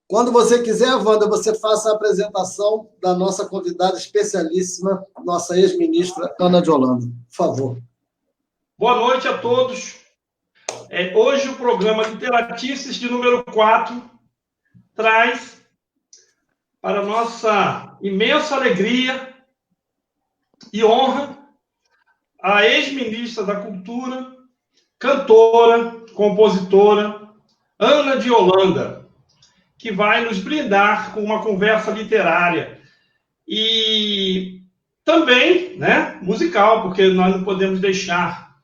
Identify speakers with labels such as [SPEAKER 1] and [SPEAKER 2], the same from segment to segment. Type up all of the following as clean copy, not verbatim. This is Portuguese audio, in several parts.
[SPEAKER 1] Quando você quiser, Wanda, você faça a apresentação da nossa convidada especialíssima, nossa ex-ministra Ana de Holanda. Por favor.
[SPEAKER 2] Boa noite a todos. Hoje o programa Literatices de número 4 traz, para nossa imensa alegria e honra, a ex-ministra da Cultura, cantora, compositora, Ana de Holanda, que vai nos brindar com uma conversa literária e também, né, musical, porque nós não podemos deixar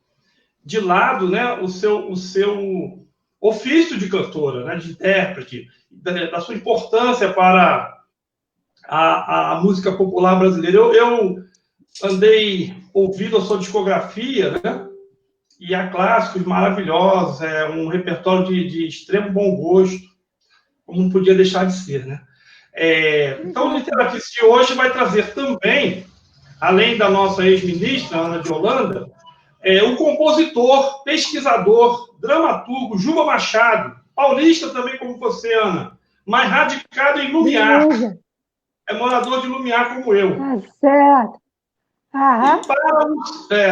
[SPEAKER 2] de lado, né, o seu ofício de cantora, né, de intérprete, da sua importância para a música popular brasileira. Eu andei ouvindo a sua discografia, né, e há clássicos maravilhosos, um repertório de extremo bom gosto, como não podia deixar de ser, né? Então, o Literatices de hoje vai trazer também, além da nossa ex-ministra, Ana de Holanda, o compositor, pesquisador, dramaturgo, Juba Machado, paulista também como você, Ana, mas radicado em Lumiar. É morador de Lumiar como eu.
[SPEAKER 3] Tá certo.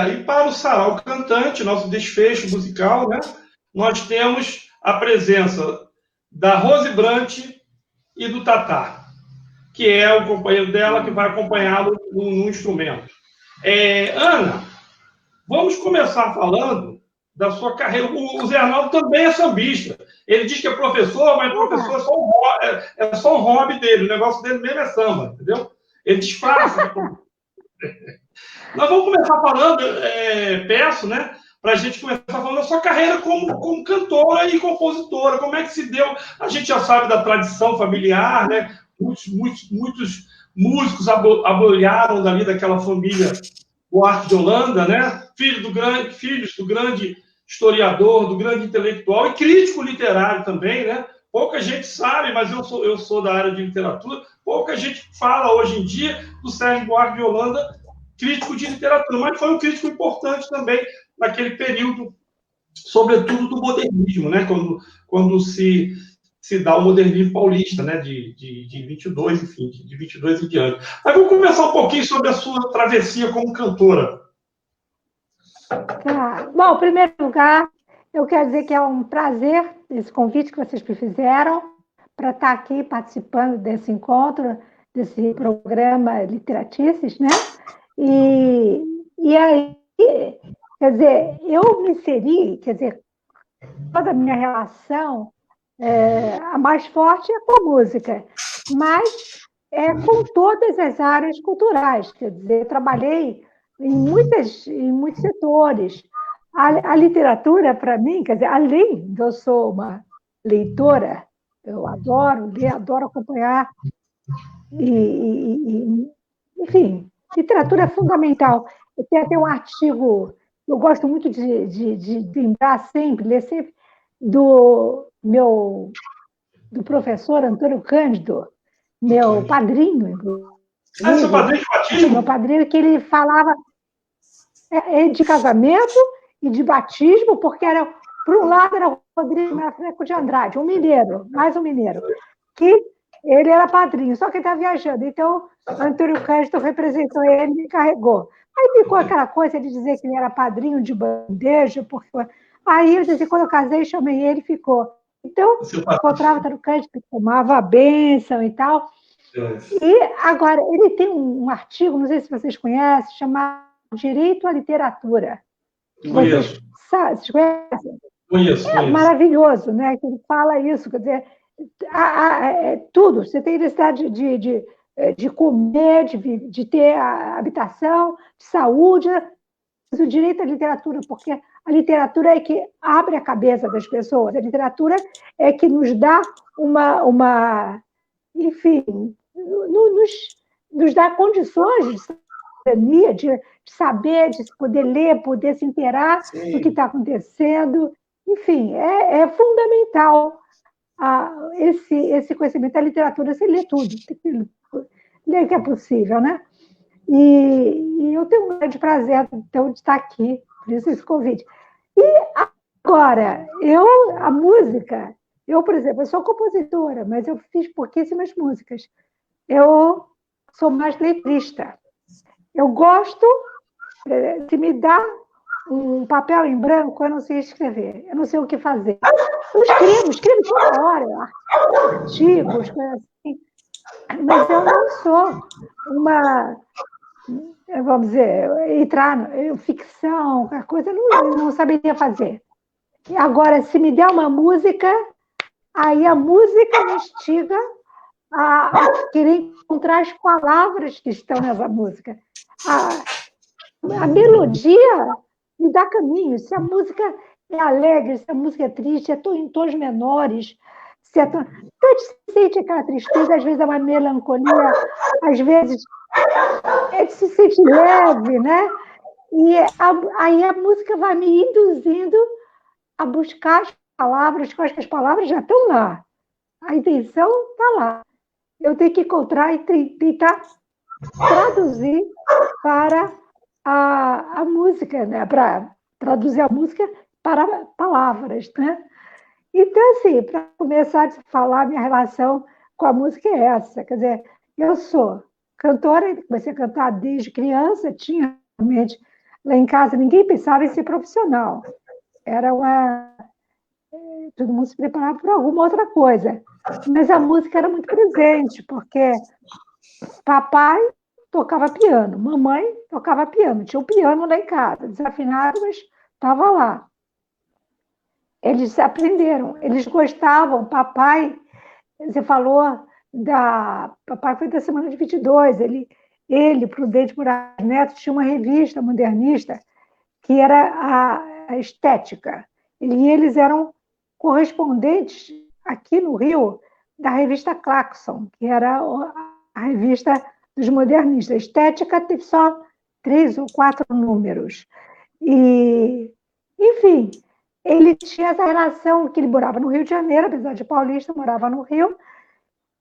[SPEAKER 2] E para o Sarau Cantante, nosso desfecho musical, né, nós temos a presença da Rose Brant e do Tatá, que é o companheiro dela que vai acompanhá-lo no instrumento. Ana, vamos começar falando da sua carreira. O Zé Arnaldo também é sambista. Ele diz que é professor, mas professor é só um hobby dele. O negócio dele mesmo é samba, entendeu? Ele disfarça. Nós vamos começar falando, peço, né, para a gente começar falando da sua carreira como cantora e compositora. Como é que se deu? A gente já sabe da tradição familiar, né? Muitos músicos aboiaram dali daquela família Buarque de Holanda, né? Filhos do grande historiador, do grande intelectual e crítico literário também, né? Pouca gente sabe, mas eu sou da área de literatura, pouca gente fala hoje em dia do Sérgio Buarque de Holanda, crítico de literatura, mas foi um crítico importante também naquele período, sobretudo do modernismo, né? Quando se dá o modernismo paulista, né? De 22, enfim, de 22 em diante. Mas vamos conversar um pouquinho sobre a sua travessia como cantora.
[SPEAKER 3] Tá. Bom, em primeiro lugar, eu quero dizer que é um prazer esse convite que vocês me fizeram para estar aqui participando desse encontro, desse programa Literatices, né? E aí, quer dizer, eu me inseri, quer dizer, toda a minha relação, a mais forte é com a música, mas com todas as áreas culturais, quer dizer, trabalhei em muitos setores. A literatura, para mim, quer dizer, além de eu sou uma leitora, eu adoro ler, adoro acompanhar, enfim, literatura é fundamental. Eu tenho até um artigo, eu gosto muito de lembrar sempre, ler sempre, do professor Antônio Cândido, meu padrinho.
[SPEAKER 2] Seu padrinho de batismo?
[SPEAKER 3] Meu padrinho, que ele falava de casamento e de batismo, porque por um lado era o Rodrigo Mafreco de Andrade, um mineiro, mais um mineiro, que ele era padrinho, só que ele estava viajando. Então, Antônio Cândido representou ele e me carregou. Aí ficou aquela coisa de dizer que ele era padrinho de bandeja, porque... Aí, eu disse, quando eu casei, chamei ele e ficou. Então, encontrava Antônio Cândido, tomava a bênção e tal. E, agora, ele tem um artigo, não sei se vocês conhecem, chamado Direito à Literatura.
[SPEAKER 2] Conheço.
[SPEAKER 3] Vocês conhecem?
[SPEAKER 2] Conheço.
[SPEAKER 3] Maravilhoso, né? Que ele fala isso, quer dizer, tudo. Você tem necessidade de comer, de ter habitação, de saúde, o direito à literatura, porque a literatura é que abre a cabeça das pessoas, a literatura é que nos dá enfim, nos dá condições de cidadania, de saber, de poder ler, poder se inteirar do que está acontecendo. Enfim, é fundamental esse conhecimento da literatura. Você lê tudo, tem que ler o que é possível, né? E eu tenho um grande prazer, então, de estar aqui, por isso esse convite. E agora, a música, Eu, por exemplo, eu sou compositora, mas eu fiz pouquíssimas músicas. Eu sou mais letrista. Eu gosto, se me dá um papel em branco, eu não sei escrever, eu não sei o que fazer. Eu escrevo toda hora, artigos, coisas assim, mas eu não sou uma, vamos dizer, entrar em ficção, qualquer coisa, eu não saberia fazer. Agora, se me der uma música, aí a música me instiga a querer encontrar as palavras que estão nessa música. A melodia me dá caminho. Se a música é alegre, se a música é triste, em tons menores, se é então, a gente sente aquela tristeza, às vezes é uma melancolia, às vezes a gente se sente leve, né? E aí a música vai me induzindo a buscar as palavras, que eu acho que as palavras já estão lá. A intenção está lá. Eu tenho que encontrar e tentar traduzir para a música, né? Para traduzir a música para palavras, né? Então, assim, para começar a falar, minha relação com a música é essa. Quer dizer, eu sou cantora, comecei a cantar desde criança, tinha realmente lá em casa, ninguém pensava em ser profissional. Era todo mundo se preparava para alguma outra coisa. Mas a música era muito presente, porque papai tocava piano, mamãe tocava piano. Tinha um piano lá em casa, desafinado, mas estava lá. Eles aprenderam, eles gostavam. Papai, você falou papai foi da semana de 22, ele Prudente Moraes Neto, tinha uma revista modernista que era a Estética. E eles eram correspondentes aqui no Rio da revista Claxon, que era a revista dos modernistas. A Estética teve só 3 ou 4 números. E, enfim, ele tinha essa relação, que ele morava no Rio de Janeiro, apesar de paulista, morava no Rio,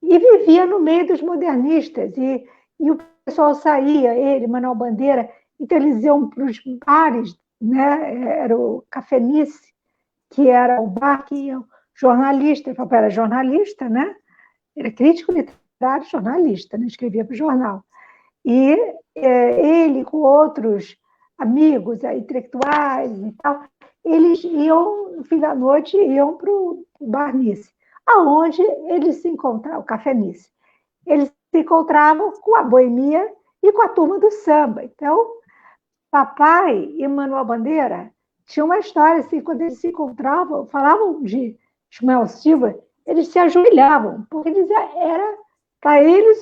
[SPEAKER 3] e vivia no meio dos modernistas. E o pessoal saía, ele, Manuel Bandeira, então eles iam para os bares, né? Era o Cafenice, que era o bar que iam jornalistas, o papai era jornalista, né? Era crítico literário, jornalista, né? Escrevia para o jornal. E ele, com outros amigos intelectuais e tal, eles iam, no fim da noite, iam para o Bar Nice, aonde eles se encontravam, o Café Nice. Eles se encontravam com a boemia e com a turma do samba. Então, papai e Manuel Bandeira tinham uma história assim, quando eles se encontravam, falavam de Ismael Silva, eles se ajoelhavam, porque para eles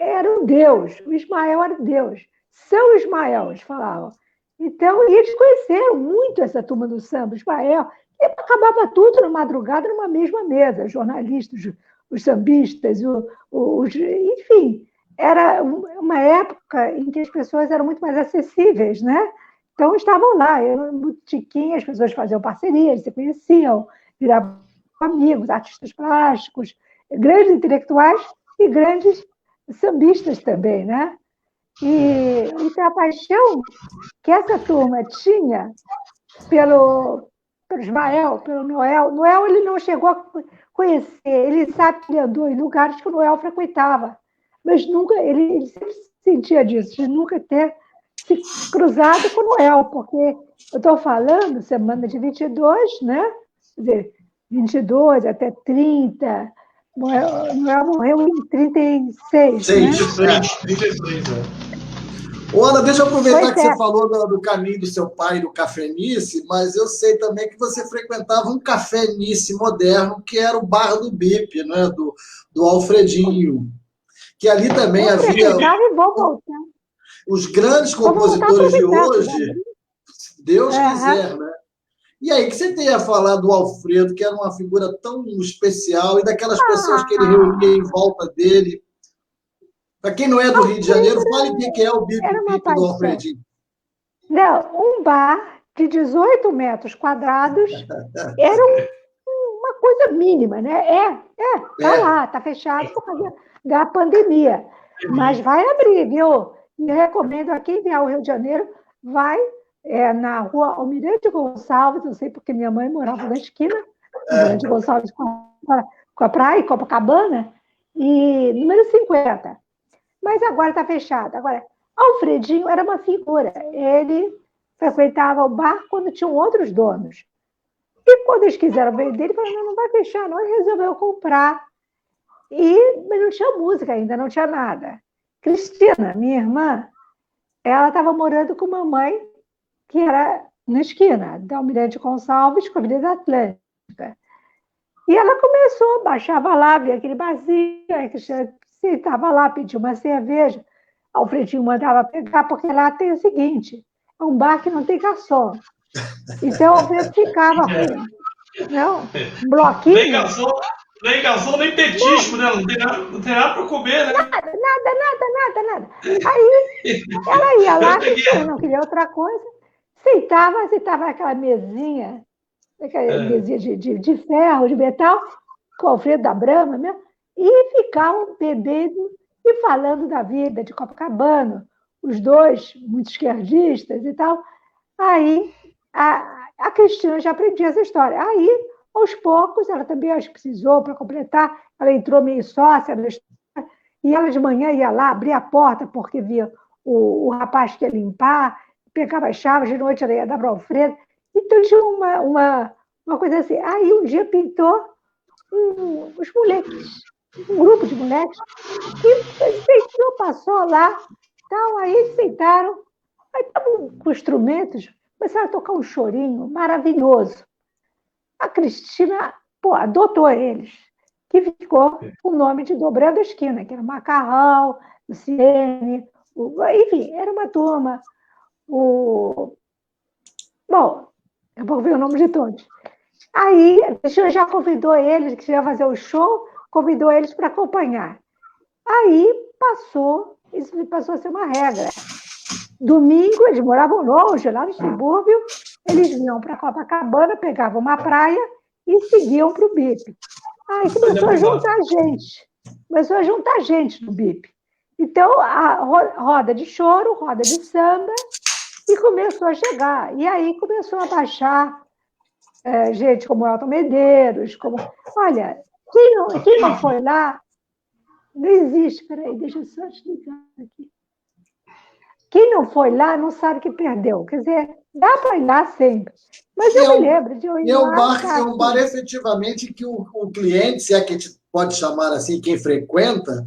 [SPEAKER 3] era um Deus, o Ismael era Deus. São Ismael, eles falavam. Então, eles conheceram muito essa turma do samba, Ismael, e acabava tudo na madrugada numa mesma mesa, jornalistas, os sambistas, enfim, era uma época em que as pessoas eram muito mais acessíveis, né? Então, estavam lá, no botequim, as pessoas faziam parcerias, se conheciam, viravam amigos, artistas plásticos, grandes intelectuais e grandes sambistas também, né? E a paixão que essa turma tinha pelo Ismael, pelo Noel. Noel ele não chegou a conhecer, ele sabe que ele andou em lugares que o Noel frequentava, mas nunca, ele sempre sentia disso, de nunca ter se cruzado com o Noel, porque eu estou falando semana de 22, né? Quer dizer, 22 até 30, Noel morreu em 36, né?
[SPEAKER 2] 36,
[SPEAKER 1] Ô, Ana, deixa eu aproveitar que você falou do caminho do seu pai, do Café Nice, mas eu sei também que você frequentava um Café Nice moderno, que era o Bar do Bip, né? do Alfredinho, que ali também havia os grandes compositores de hoje, se Deus quiser, né? E aí, que você tem a falar do Alfredo, que era uma figura tão especial, e daquelas pessoas que ele reunia em volta dele. Para quem não é do Rio de Janeiro, fale o que é o Bip do Alfredinho.
[SPEAKER 3] Não, um bar de 18 metros quadrados era uma coisa mínima, né? Tá lá, tá fechado por causa da pandemia. Mas vai abrir, viu? E recomendo a quem vier ao Rio de Janeiro, vai na rua Almirante Gonçalves, eu sei porque minha mãe morava na esquina, Almirante Gonçalves com a praia, Copacabana, e número 50. Mas agora está fechado. Agora, Alfredinho era uma figura. Ele frequentava o bar quando tinham outros donos. E quando eles quiseram vender, ele falou, não vai fechar, não. Ele resolveu comprar. Mas não tinha música ainda, não tinha nada. Cristina, minha irmã, ela estava morando com uma mãe que era na esquina da Almirante Gonçalves com a Avenida Atlântica. E ela começou, baixava lá, via aquele barzinho, a Cristina sentava lá, pedia uma cerveja. Alfredinho mandava pegar, porque lá tem o seguinte, é um bar que não tem garçom. Então, o Alfredo ficava com um bloquinho.
[SPEAKER 2] Nem garçom, nem petisco, né? Não tem nada para comer, né?
[SPEAKER 3] Nada. Aí, ela ia lá, ela não queria outra coisa, sentava naquela mesinha, mesinha de ferro, de metal, com o Alfredo da Brahma mesmo, e ficavam bebendo e falando da vida de Copacabana, os dois muito esquerdistas e tal. Aí a Cristina já aprendia essa história. Aí, aos poucos, ela também acho que precisou para completar, ela entrou meio sócia da história, e ela de manhã ia lá, abria a porta, porque via o rapaz que ia limpar, pegava as chaves, de noite ela ia dar para o Alfredo. Então tinha uma coisa assim. Aí um dia pintou os moleques, um grupo de moleques, que passou lá, tal, aí eles sentaram, aí estavam com instrumentos, começaram a tocar um chorinho maravilhoso. A Cristina, adotou eles, que ficou o nome de Dobrando a Esquina, que era Macarrão, Luciene, enfim, era uma turma. Bom, eu vou ver o nome de todos. Aí, a Cristina já convidou eles, que ia fazer o show, convidou eles para acompanhar. Aí, isso passou a ser uma regra. Domingo, eles moravam longe, lá no subúrbio, eles vinham para Copacabana, pegavam uma praia e seguiam para o BIP. Aí começou a juntar gente no BIP. Então, a roda de choro, roda de samba, e começou a chegar. E aí começou a baixar gente como Elton Medeiros, Olha, quem não foi lá, não existe, peraí, deixa eu só explicar aqui. Quem não foi lá não sabe que perdeu. Quer dizer, dá para ir lá sempre. Mas eu me lembro de eu ir lá.
[SPEAKER 1] É um bar efetivamente que o cliente, se é que a gente pode chamar assim, quem frequenta,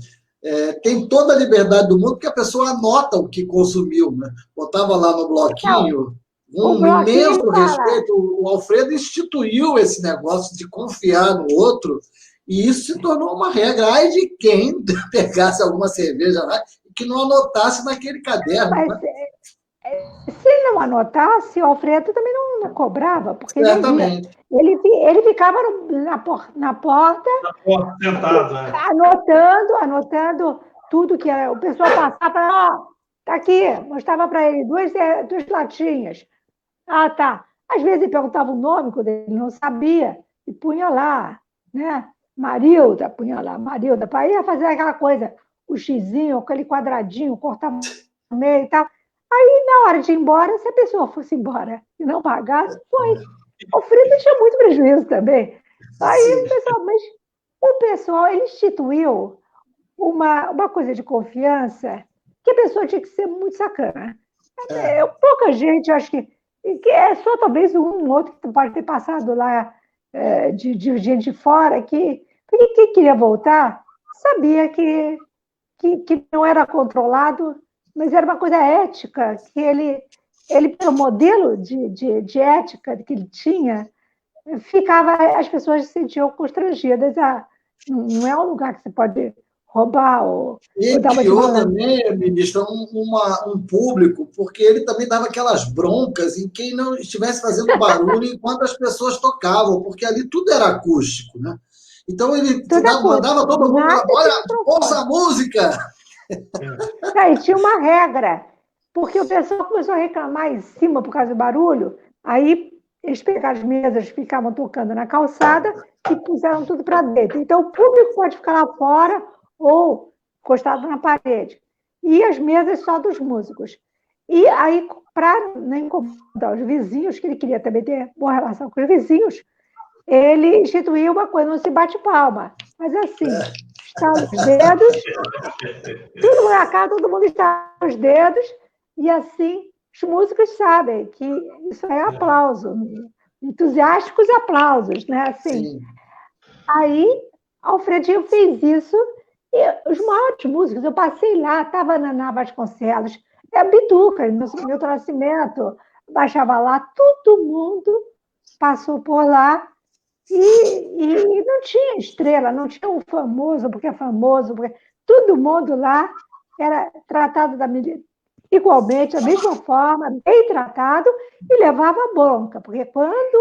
[SPEAKER 1] tem toda a liberdade do mundo, porque a pessoa anota o que consumiu, né? Botava lá no bloquinho, imenso respeito. O Alfredo instituiu esse negócio de confiar no outro, e isso se tornou uma regra. Ai de quem pegasse alguma cerveja lá e que não anotasse naquele caderno.
[SPEAKER 3] Mas,
[SPEAKER 1] né?
[SPEAKER 3] Se não anotasse, o Alfredo também não cobrava, porque
[SPEAKER 1] certamente.
[SPEAKER 3] Ele ficava na porta
[SPEAKER 2] sentado,
[SPEAKER 3] anotando tudo que o pessoal passava, tá aqui, mostrava para ele duas latinhas. Ah, tá. Às vezes ele perguntava o nome, quando ele não sabia, e punha lá, né? Marilda, punha lá, Marilda, para ir fazer aquela coisa, o xizinho, aquele quadradinho, cortava no meio e tal. Aí, na hora de ir embora, se a pessoa fosse embora e não pagasse, foi. O Frito tinha muito prejuízo também. Aí o pessoal ele instituiu uma coisa de confiança que a pessoa tinha que ser muito sacana. Pouca gente, acho que é só talvez um outro que pode ter passado lá de gente de fora, porque quem queria voltar sabia que não era controlado, mas era uma coisa ética, que ele pelo modelo de ética que ele tinha, as pessoas se sentiam constrangidas. Não é um lugar que você pode roubar ou dar uma
[SPEAKER 1] criou também, ministro, um público, porque ele também dava aquelas broncas em quem não estivesse fazendo barulho enquanto as pessoas tocavam, porque ali tudo era acústico, né? Então ele mandava todo mundo, olha, ouça a música!
[SPEAKER 3] E tinha uma regra, porque o pessoal começou a reclamar em cima por causa do barulho, aí eles pegaram as mesas, ficavam tocando na calçada e puseram tudo para dentro. Então o público pode ficar lá fora ou encostado na parede. E as mesas só dos músicos. E aí, para não incomodar os vizinhos, que ele queria também ter boa relação com os vizinhos, ele instituiu uma coisa, não se bate palma, mas assim, estala os dedos, tudo marcado, todo mundo estala os dedos, e assim, os músicos sabem que isso é aplauso, entusiásticos aplausos, né? Assim,
[SPEAKER 1] Sim.
[SPEAKER 3] aí, Alfredinho fez isso, e os maiores músicos, eu passei lá, estava na Vasconcelos, Bituca, Milton Nascimento, baixava lá, todo mundo passou por lá, e não tinha estrela, não tinha um famoso, porque é famoso, porque todo mundo lá era tratado igualmente, da mesma forma, bem tratado, e levava bronca, porque quando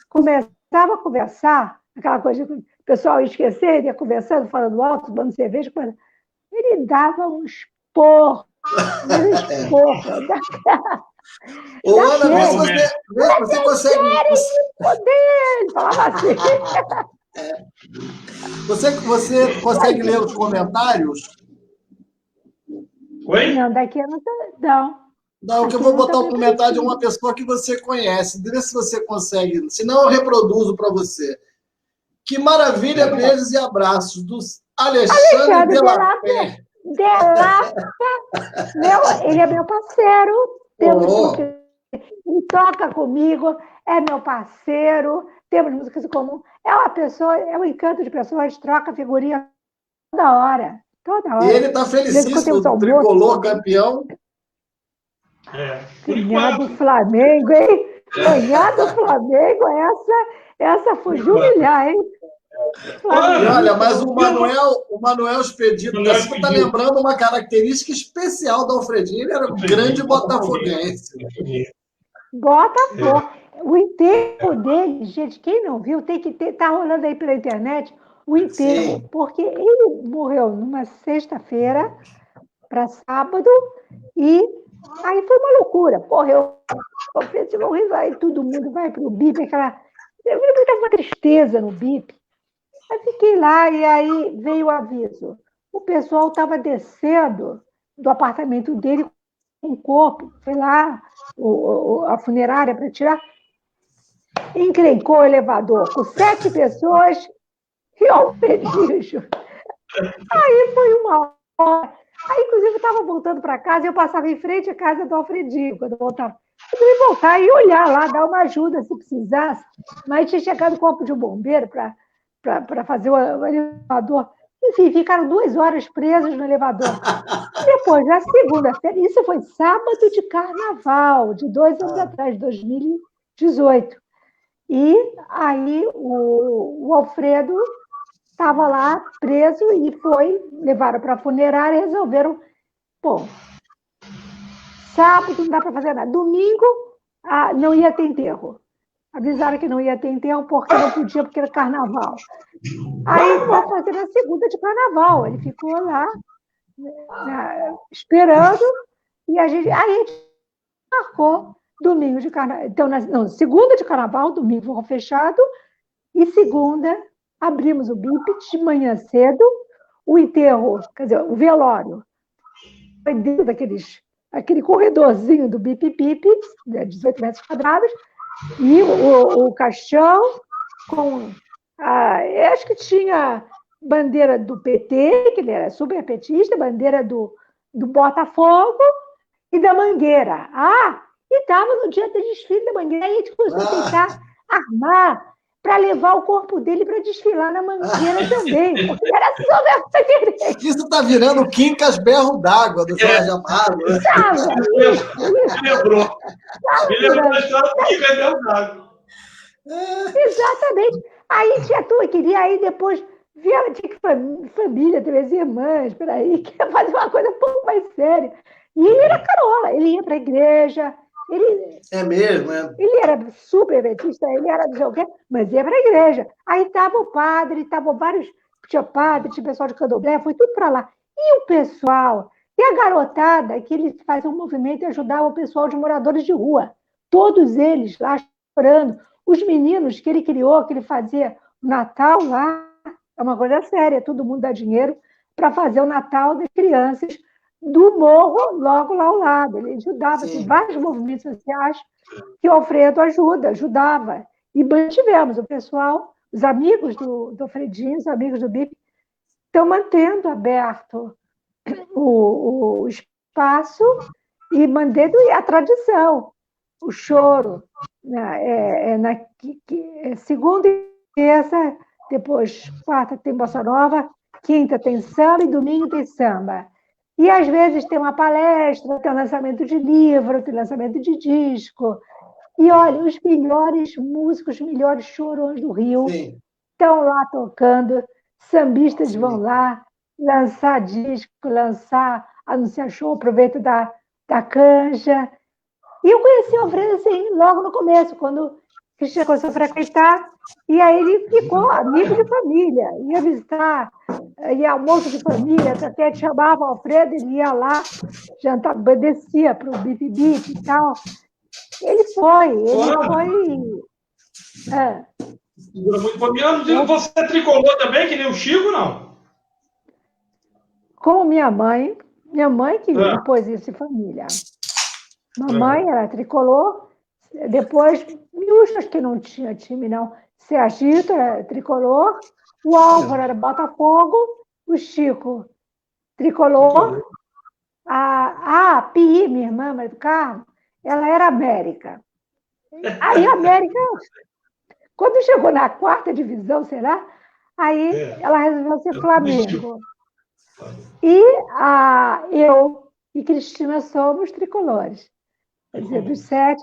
[SPEAKER 3] começava a conversar, aquela coisa de o pessoal ia esquecer, ia conversando, falando alto, tomando cerveja, ele dava um esporro,
[SPEAKER 1] Ô, Ana, vê se você consegue.
[SPEAKER 3] Poder, falava assim.
[SPEAKER 1] Você consegue ler os comentários?
[SPEAKER 2] Oi?
[SPEAKER 3] Não, daqui eu não tô, não.
[SPEAKER 1] Não, que eu vou botar o comentário de uma pessoa que você conhece. Vê se você consegue. Senão eu reproduzo para você. Que maravilha, beijos e abraços dos Alexandre Delapé.
[SPEAKER 3] Ele é meu parceiro. Ele toca comigo, é meu parceiro, temos músicas em comum. É uma pessoa, é um encanto de pessoas, troca figurinha toda hora. Toda hora.
[SPEAKER 1] E ele está felicíssimo, o tricolor campeão.
[SPEAKER 3] Ganhar do Flamengo, hein? Ganhar do Flamengo, essa foi jubilar, hein?
[SPEAKER 1] Olha, mas o Manuel Expedito da Silva está lembrando uma característica especial do Alfredinho. Ele era um grande botafoguense.
[SPEAKER 3] Botafogo. O enterro dele, gente, quem não viu, tem que ter, tá rolando aí pela internet o enterro,
[SPEAKER 1] Sim.
[SPEAKER 3] porque ele morreu numa sexta-feira para sábado e aí foi uma loucura. Correu, aí todo mundo vai para o BIP, eu vi uma tristeza no BIP. Aí fiquei lá e aí veio o aviso. O pessoal estava descendo do apartamento dele com o corpo, foi lá a funerária para tirar, encrencou o elevador com 7 pessoas e Alfredinho. Aí foi uma hora. Aí, inclusive, eu estava voltando para casa e eu passava em frente à casa do Alfredinho quando eu voltava. Eu queria voltar e olhar lá, dar uma ajuda se precisasse, mas tinha chegado o corpo de um bombeiro para fazer o elevador. Enfim, ficaram 2 horas presos no elevador. Depois, na segunda-feira, isso foi sábado de carnaval, de 2 anos atrás, 2018. E aí o Alfredo estava lá preso e levaram para a funerária e resolveram, sábado não dá para fazer nada. Domingo não ia ter enterro. Avisaram que não ia ter enterro porque não podia, porque era carnaval. Aí vou fazer na segunda de carnaval. Ele ficou lá esperando e a gente marcou domingo de carnaval. Então, segunda de carnaval, domingo ficou fechado e segunda abrimos o BIP de manhã cedo. O enterro, quer dizer, o velório foi dentro aquele corredorzinho do BIP-BIP, 18 metros quadrados, e o caixão com eu acho que tinha bandeira do PT, que ele era super petista, bandeira do Botafogo e da Mangueira. E estava no dia do desfile da Mangueira. Aí a gente começou a tentar armar para levar o corpo dele para desfilar na Mangueira também, porque era super
[SPEAKER 1] Isso está virando o Quincas Berro d'Água do Jorge Amaro.
[SPEAKER 2] Ele lembrou a história do Quincas Berro d'Água.
[SPEAKER 3] Exatamente. Aí tinha tudo, queria aí depois tinha que família, 3 irmãs, peraí, queria fazer uma coisa um pouco mais séria. E ele era carola, ele ia para a igreja.
[SPEAKER 1] É mesmo, é?
[SPEAKER 3] Ele era super betista, ele era não sei o quê, mas ia para a igreja. Aí estava o padre, estavam vários, tinha padre, tinha pessoal de candomblé, foi tudo para lá. E o pessoal, e a garotada, que ele fazia um movimento e ajudava o pessoal de moradores de rua. Todos eles lá chorando. Os meninos que ele criou, que ele fazia o Natal lá, é uma coisa séria, todo mundo dá dinheiro para fazer o Natal das crianças do morro logo lá ao lado. Ele ajudava, tem vários movimentos sociais que o Alfredo ajudava. E mantivemos. O pessoal, os amigos do Fredinho, os amigos do BIP, estão mantendo aberto o espaço e mantendo a tradição, o choro. Segunda e terça, depois quarta tem bossa nova, quinta tem samba e domingo tem samba. E às vezes tem uma palestra, tem lançamento de livro, tem lançamento de disco. E olha, os melhores músicos, os melhores chorões do Rio estão lá tocando, sambistas vão lá lançar disco, anunciar show, aproveito da canja. E eu conheci o Alfredo assim, logo no começo, quando o Cristiano começou a frequentar, e aí ele ficou amigo de família, ia visitar, ia almoço de família, até chamava o Alfredo, ele ia lá, jantar, descia para o bip-bip e tal. Ele foi.
[SPEAKER 2] Você é tricolor também, que nem o Chico, não?
[SPEAKER 3] Com minha mãe que impôs isso em família. Mamãe era tricolor, depois, Miúchas, que não tinha time, não. Sergito era tricolor, o Álvaro era Botafogo, o Chico tricolor, a Pi, minha irmã, Maria do Carmo, ela era América. Aí a América, quando chegou na 4ª divisão, sei lá, aí ela resolveu ser Flamengo. E eu e Cristina somos tricolores. Quer dizer, dos 7.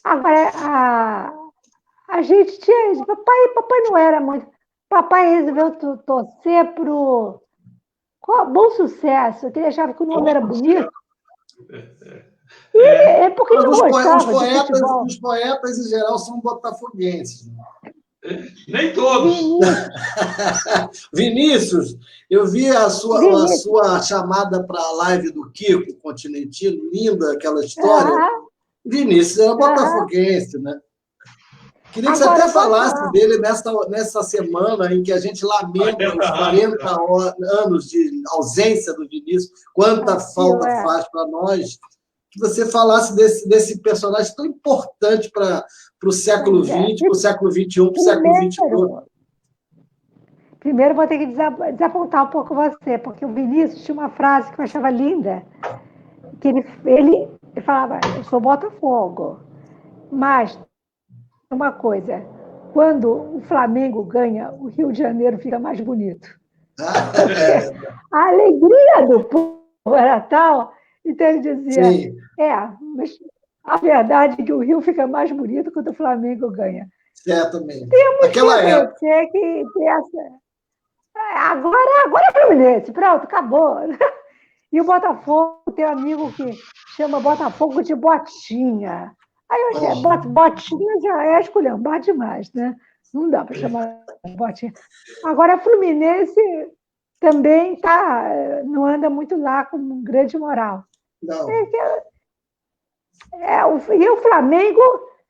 [SPEAKER 3] Agora, a gente tinha... Papai não era muito... Papai resolveu torcer para o Bom Sucesso, que ele achava que o nome era bonito. E porque ele não gostava de futebol.
[SPEAKER 1] Os poetas, em geral, são botafoguenses.
[SPEAKER 2] Nem todos.
[SPEAKER 1] Vinícius, eu vi a sua chamada para a live do Kiko Continentino, linda aquela história. Vinícius era botafoguense, né? Queria que você até falasse dele nessa semana em que a gente lamenta os 40 anos de ausência do Vinícius, quanta falta faz para nós. Que você falasse desse personagem tão importante para o século XX, para o século XXI, para o século XXI.
[SPEAKER 3] Primeiro, vou ter que desapontar um pouco você, porque o Vinícius tinha uma frase que eu achava linda, que ele falava, eu sou Botafogo, mas uma coisa, quando o Flamengo ganha, o Rio de Janeiro fica mais bonito. A alegria do povo era tal, então ele dizia, mas a verdade é que o Rio fica mais bonito quando o Flamengo ganha.
[SPEAKER 1] Certamente.
[SPEAKER 3] Temos Aquela que reconhecer que tem essa... Agora é Fluminense, pronto, acabou. E o Botafogo tem um amigo que chama Botafogo de Botinha. Aí eu achei, Botinha já é esculhambar demais, né? Não dá para chamar de Botinha. Agora, a Fluminense também não anda muito lá com grande moral.
[SPEAKER 1] Não.
[SPEAKER 3] E o Flamengo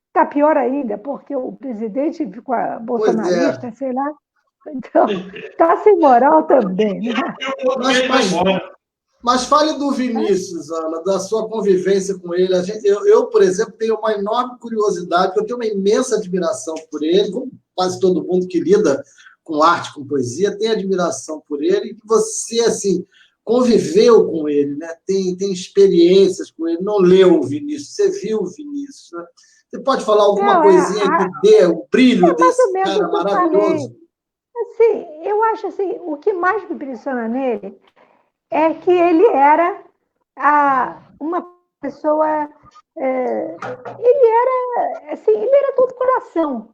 [SPEAKER 3] está pior ainda, porque o presidente ficou bolsonarista, sei lá. Então, está sem moral também. Né?
[SPEAKER 1] Mas fale do Vinícius, Ana, da sua convivência com ele. Eu, por exemplo, tenho uma enorme curiosidade, eu tenho uma imensa admiração por ele, como quase todo mundo que lida com arte, com poesia, tem admiração por ele, e você, assim, conviveu com ele, né? Tem experiências com ele, não leu o Vinícius, você viu o Vinícius, né? Você pode falar alguma coisinha que dê o brilho desse cara maravilhoso?
[SPEAKER 3] Assim, eu acho assim, o que mais me impressiona nele é que ele era uma pessoa... ele era todo coração.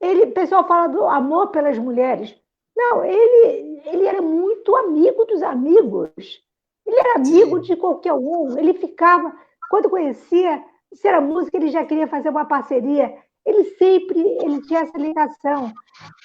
[SPEAKER 3] O pessoal fala do amor pelas mulheres. Não, ele era muito amigo dos amigos. Ele era amigo de qualquer um. Ele ficava... Quando conhecia, se era música, ele já queria fazer uma parceria. Ele tinha essa ligação.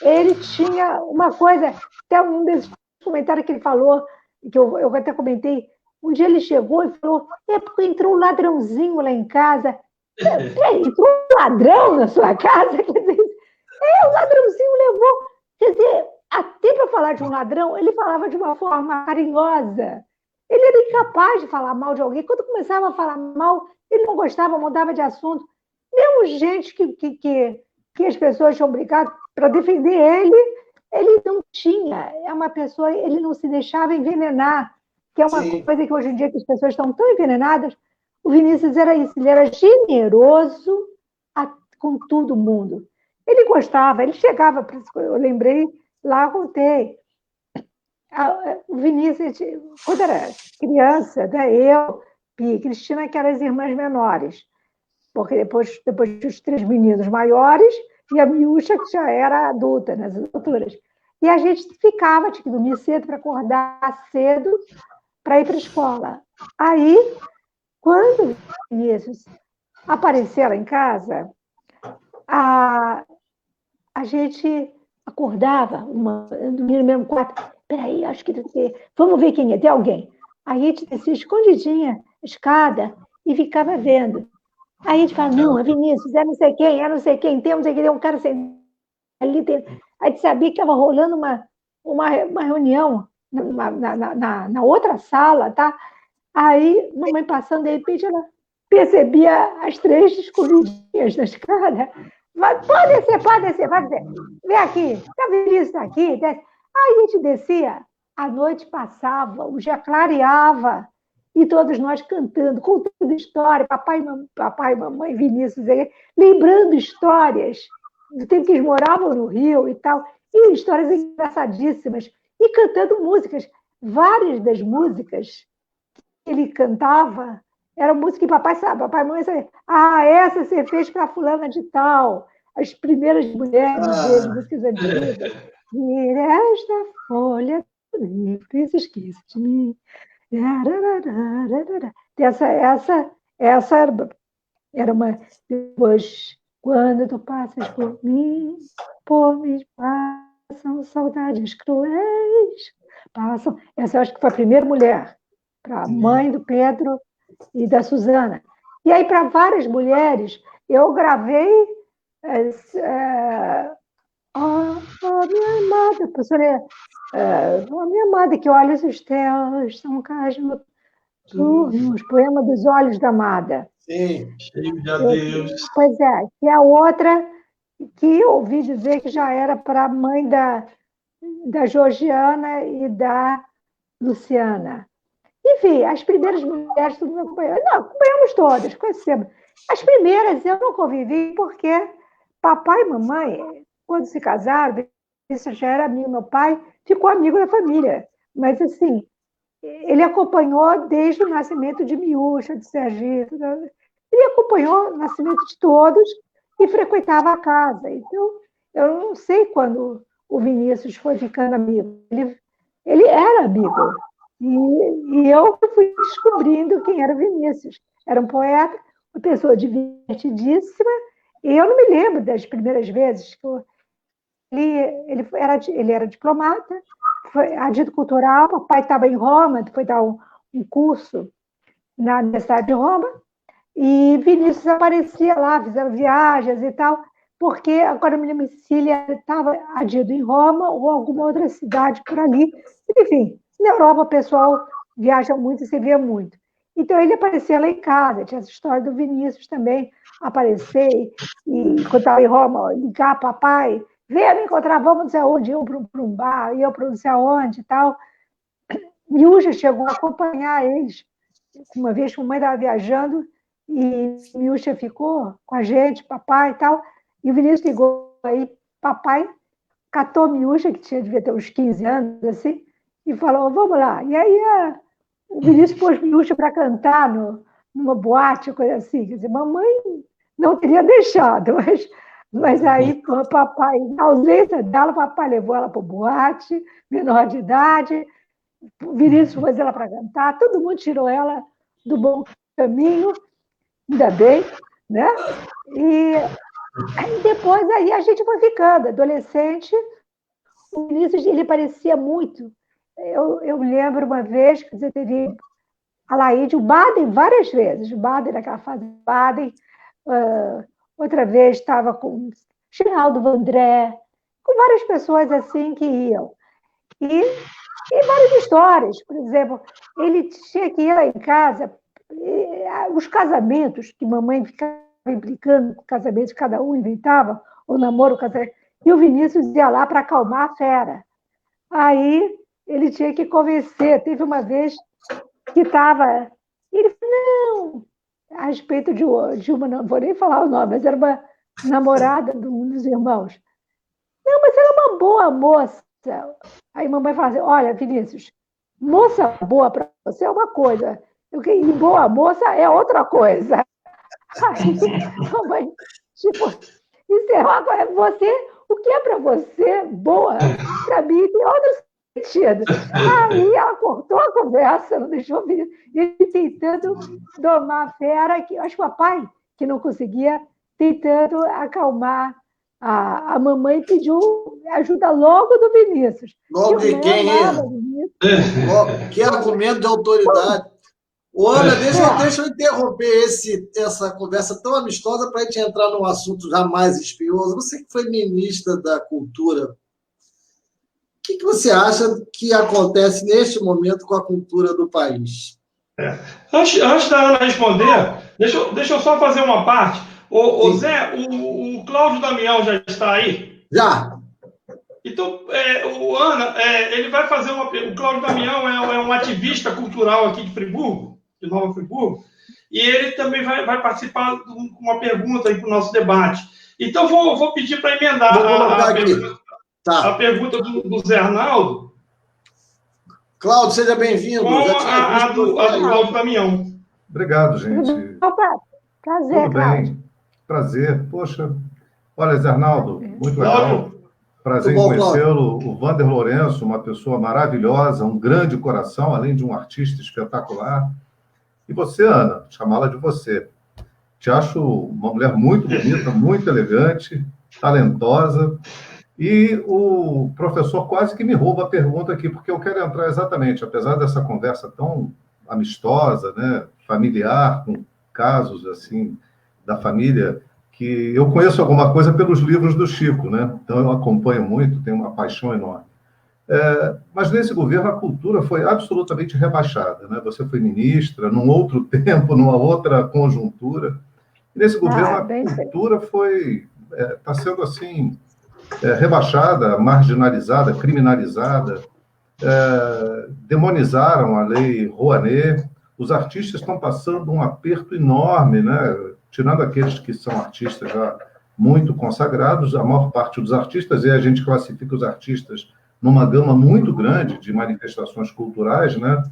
[SPEAKER 3] Ele tinha uma coisa... Até um desses comentários que ele falou, que eu até comentei, um dia ele chegou e falou, porque entrou um ladrãozinho lá em casa. Entrou um ladrão na sua casa? Quer dizer, o ladrãozinho levou... Quer dizer, até para falar de um ladrão, ele falava de uma forma carinhosa. Ele era incapaz de falar mal de alguém. Quando começava a falar mal, ele não gostava, mudava de assunto. Mesmo gente que que as pessoas tinham brigado para defender ele não tinha. É uma pessoa, ele não se deixava envenenar, que é uma
[SPEAKER 1] Sim.
[SPEAKER 3] coisa que hoje em dia que as pessoas estão tão envenenadas. O Vinícius era isso, ele era generoso com todo mundo. Ele gostava, ele chegava, eu lembrei, lá eu contei. O Vinícius, quando era criança, né, eu, Pia e Cristina, que eram as irmãs menores, porque depois dos 3 meninos maiores, e a Miúcha, que já era adulta, nas alturas. E a gente ficava, tinha que dormir cedo para acordar cedo para ir para a escola. Aí, quando o Vinícius apareceu lá em casa, a gente acordava, dormia no mesmo quarto. Peraí, acho que vamos ver quem é, tem alguém. Aí a gente descia escondidinha a escada e ficava vendo. Aí a gente fala, não, é Vinícius, é não sei quem, tem não sei quem, tem um cara ali. A gente sabia que estava rolando uma reunião na outra sala, tá? Aí, mamãe passando, de repente, ela percebia as 3 escondidinhas da escada. Pode descer, pode descer. Vem aqui, está Vinícius está aqui? Desce. Aí a gente descia, a noite passava, o dia clareava, e todos nós cantando, contando história, papai, mamãe, Vinícius, lembrando histórias do tempo que eles moravam no Rio e tal, e histórias engraçadíssimas, e cantando músicas. Várias das músicas que ele cantava eram músicas que papai sabe, papai e mamãe sabia. Essa você fez para fulana de tal, as primeiras mulheres dele, músicas antigas. Vira esta folha do livro, e se esqueça de mim. Essa era uma. Depois, quando tu passas por mim passam saudades cruéis. Passam. Essa eu acho que foi a primeira mulher, para a mãe do Pedro e da Suzana. E aí, para várias mulheres, eu gravei. Minha amada, professora, minha amada, que olhos os teus são casmos turnos, poema dos olhos da amada.
[SPEAKER 1] Sim.
[SPEAKER 2] Cheio de adeus.
[SPEAKER 3] Pois é, que é a outra que eu ouvi dizer que já era para a mãe da Georgiana e da Luciana. Enfim, as primeiras mulheres, tudo me acompanhou. Não, acompanhamos todas, conhecemos. As primeiras eu não convivi porque papai e mamãe, quando se casaram, isso já era amigo, meu pai ficou amigo da família. Mas, assim, ele acompanhou desde o nascimento de Miúcha, de Sergipe. Ele acompanhou o nascimento de todos e frequentava a casa. Então, eu não sei quando o Vinícius foi ficando amigo. Ele era amigo. E eu fui descobrindo quem era o Vinícius. Era um poeta, uma pessoa divertidíssima, e eu não me lembro das primeiras vezes que ele era diplomata, foi adido cultural, papai estava em Roma, foi dar um curso na Universidade de Roma, e Vinícius aparecia lá, fizeram viagens e tal, porque agora me lembro se ele estava adido em Roma ou alguma outra cidade por ali. Enfim, na Europa o pessoal viaja muito e se vê muito. Então ele aparecia lá em casa, tinha essa história do Vinícius também, aparecer e quando estava em Roma, ligar, papai, venha me encontrar, vamos não sei aonde, eu para um bar, eu para não sei aonde e tal. Miúcha chegou a acompanhar eles. Uma vez que a mãe estava viajando e Miúcha ficou com a gente, papai e tal, e o Vinícius ligou aí, papai catou Miúcha, que devia ter uns 15 anos, assim, e falou, vamos lá. E aí o Vinícius pôs Miúcha para cantar numa boate, coisa assim. Quer dizer, mamãe não teria deixado, mas aí o papai, na ausência dela, o papai levou ela para o boate, menor de idade, o Vinícius pôs ela para cantar, todo mundo tirou ela do bom caminho, ainda bem, né? E aí depois aí a gente foi ficando, adolescente, o Vinícius, ele parecia muito. Eu lembro uma vez que você teve a Laíde, o Baden, várias vezes, o Baden, naquela fase do Baden, outra vez estava com Geraldo Vandré, com várias pessoas assim que iam. E várias histórias, por exemplo, ele tinha que ir lá em casa, os casamentos que mamãe ficava implicando, casamentos que cada um inventava, o namoro, o casamento, e o Vinícius ia lá para acalmar a fera. Aí ele tinha que convencer. Teve uma vez que estava... Ele falou, não, a respeito de uma, não vou nem falar o nome, mas era uma namorada de um dos irmãos. Não, mas ela é uma boa moça. Aí a mamãe fala assim, olha, Vinícius, moça boa para você é uma coisa, e boa moça é outra coisa. Aí, mamãe, tipo, isso é uma coisa, o que é para você boa, para mim tem outro sentido. Aí ela cortou a conversa, não deixou vir. Ele tentando domar a fera, que acho que o papai, que não conseguia, tentando acalmar a mamãe, pediu ajuda logo do Vinícius.
[SPEAKER 1] Logo de quem, hein? Que argumento de autoridade. Ô, Ana, deixa eu interromper essa conversa tão amistosa para a gente entrar num assunto jamais espinhoso. Você que foi ministra da Cultura, o que você acha que acontece neste momento com a cultura do país?
[SPEAKER 2] Antes da Ana responder, deixa eu só fazer uma parte. Ô Zé, o Cláudio Damião já está aí?
[SPEAKER 1] Já.
[SPEAKER 2] Então, o Ana, ele vai fazer uma... O Cláudio Damião é um ativista cultural aqui de Friburgo, de Nova Friburgo, e ele também vai participar de uma pergunta aí para o nosso debate. Então, vou pedir para emendar a pergunta do Zé Arnaldo.
[SPEAKER 1] Cláudio, seja bem-vindo.
[SPEAKER 2] Com a do Cláudio Damião.
[SPEAKER 4] Obrigado, gente.
[SPEAKER 3] Opa, prazer,
[SPEAKER 4] Tudo
[SPEAKER 3] Cláudio.
[SPEAKER 4] bem? Prazer. Poxa, olha, Zé Arnaldo, muito legal. Prazer em conhecê-lo. O Wander Lourenço, uma pessoa maravilhosa, um grande coração, além de um artista espetacular. E você, Ana, chamá-la de você. Te acho uma mulher muito bonita, muito elegante, talentosa. E o professor quase que me rouba a pergunta aqui, porque eu quero entrar exatamente, apesar dessa conversa tão amistosa, né, familiar, com casos assim da família, que eu conheço alguma coisa pelos livros do Chico, né? Então eu acompanho muito, tenho uma paixão enorme. Mas nesse governo a cultura foi absolutamente rebaixada, né? Você foi ministra num outro tempo, numa outra conjuntura. E nesse governo a cultura está sendo assim rebaixada, marginalizada, criminalizada. Demonizaram a lei Rouanet. Os artistas estão passando um aperto enorme, né? Tirando aqueles que são artistas já muito consagrados, a maior parte dos artistas, e a gente classifica os artistas numa gama muito grande de manifestações culturais, né?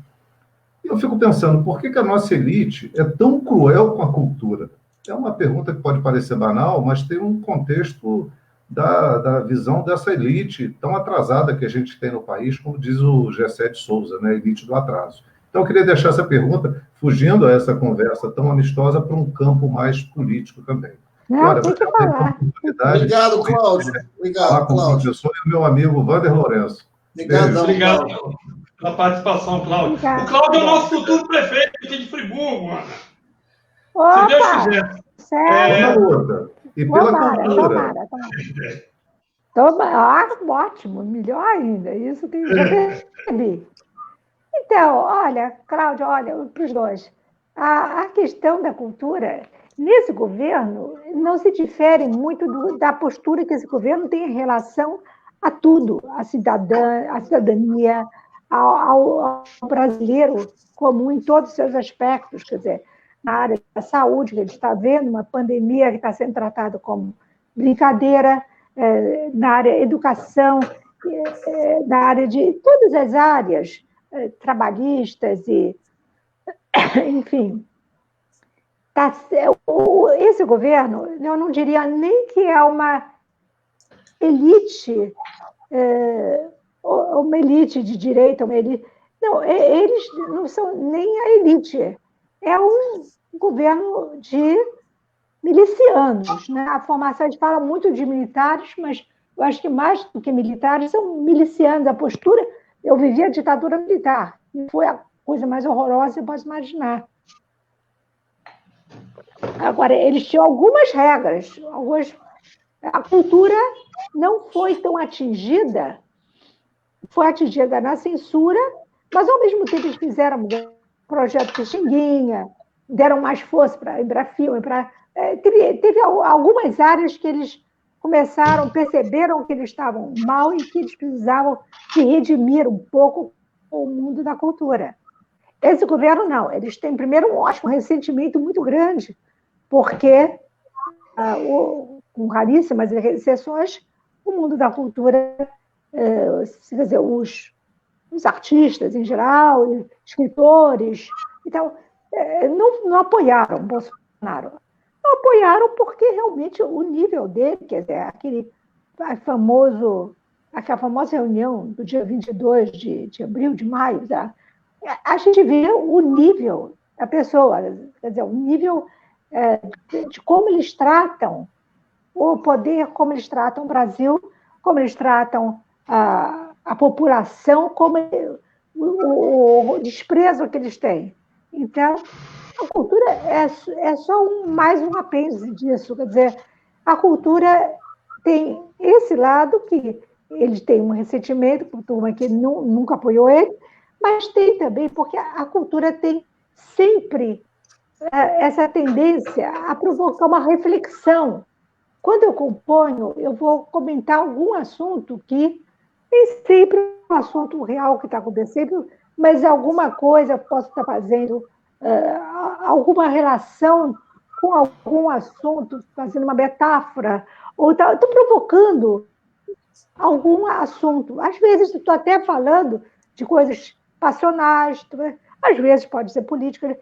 [SPEAKER 4] E eu fico pensando, por que a nossa elite é tão cruel com a cultura? É uma pergunta que pode parecer banal, mas tem um contexto da visão dessa elite tão atrasada que a gente tem no país, como diz o Gessé de Souza, né? Elite do atraso. Então, eu queria deixar essa pergunta, fugindo a essa conversa tão amistosa, para um campo mais político também.
[SPEAKER 3] Não,
[SPEAKER 4] olha,
[SPEAKER 3] tem que falar.
[SPEAKER 1] Obrigado, Cláudio. Obrigado,
[SPEAKER 4] com o professor e o meu amigo Wander Lourenço.
[SPEAKER 2] Obrigado pela participação, Cláudio. Obrigado. O Cláudio é o nosso futuro prefeito aqui de Friburgo, Ana.
[SPEAKER 3] Opa,
[SPEAKER 2] se Deus quiser.
[SPEAKER 3] Certo.
[SPEAKER 4] E pela cultura.
[SPEAKER 3] Ótimo, melhor ainda. Isso que eu já percebi. Então, olha, Cláudio, para os dois. A questão da cultura, nesse governo, não se difere muito da postura que esse governo tem em relação a tudo, à cidadania, ao brasileiro comum em todos os seus aspectos, quer dizer, na área da saúde, que a gente está vendo uma pandemia que está sendo tratada como brincadeira, na área da educação, na área de todas as áreas, trabalhistas e, enfim. Esse governo, eu não diria nem que é uma elite, uma elite de direita, uma elite. Não, eles não são nem a elite. É um governo de milicianos, né? A formação, a gente fala muito de militares, mas eu acho que mais do que militares são milicianos. A postura, eu vivi a ditadura militar, e foi a coisa mais horrorosa que você pode imaginar. Agora, eles tinham algumas regras, a cultura não foi tão atingida, foi atingida na censura, mas, ao mesmo tempo, eles fizeram um projeto Pixinguinha, deram mais força para a Embrafilme, teve algumas áreas que eles perceberam que eles estavam mal e que eles precisavam se redimir um pouco com o mundo da cultura. Esse governo não, eles têm primeiro um ressentimento muito grande, porque, com raríssimas exceções, o mundo da cultura, quer dizer, os artistas em geral, escritores, então, não apoiaram Bolsonaro. Não apoiaram porque realmente o nível dele, quer dizer, aquela famosa reunião do dia 22 de abril, de maio, a gente vê o nível da pessoa, quer dizer, o nível de como eles tratam o poder, como eles tratam o Brasil, como eles tratam a população, como o desprezo que eles têm. Então, a cultura é só mais um apêndice disso. Quer dizer, a cultura tem esse lado que ele tem um ressentimento com a turma que nunca apoiou ele, mas tem também, porque a cultura tem sempre essa tendência a provocar uma reflexão. Quando eu componho, eu vou comentar algum assunto que nem sempre é um assunto real que está acontecendo, mas alguma coisa eu posso estar fazendo, alguma relação com algum assunto, fazendo uma metáfora, ou estou provocando algum assunto. Às vezes estou até falando de coisas passionais, às vezes pode ser política.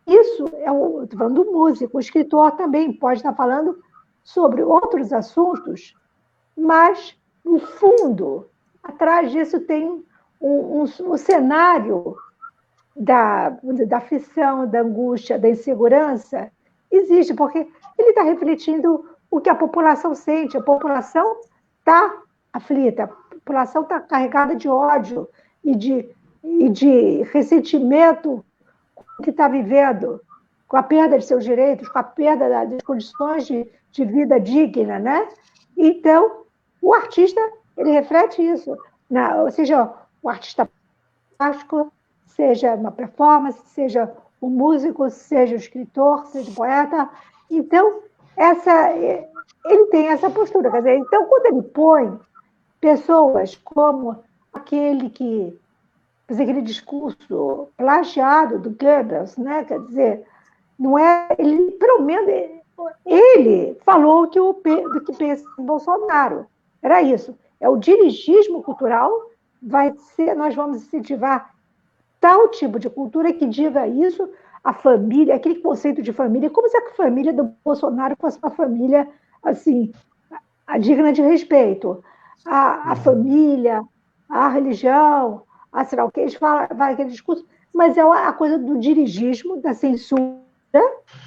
[SPEAKER 3] Isso estou falando do músico, o escritor também pode estar falando sobre outros assuntos, mas, no fundo, atrás disso tem um cenário da aflição, da angústia, da insegurança, existe, porque ele está refletindo o que a população sente. A população está aflita, a população está carregada de ódio e de ressentimento com o que está vivendo, com a perda de seus direitos, com a perda das condições de vida digna, né? Então, o artista, ele reflete isso, seja o artista plástico, seja uma performance, seja o músico, seja o escritor, seja o poeta. Então, ele tem essa postura. Quer dizer, então, quando ele põe pessoas como aquele discurso plagiado do Goebbels, né? Quer dizer, não é, ele, pelo menos, ele falou do que pensa em Bolsonaro. Era isso. É o dirigismo cultural, nós vamos incentivar tal tipo de cultura que diga isso, a família, aquele conceito de família, como se a família do Bolsonaro fosse uma família, assim, digna de respeito. A família, a religião, sei lá o que, eles falam aquele discurso, mas é a coisa do dirigismo, da censura,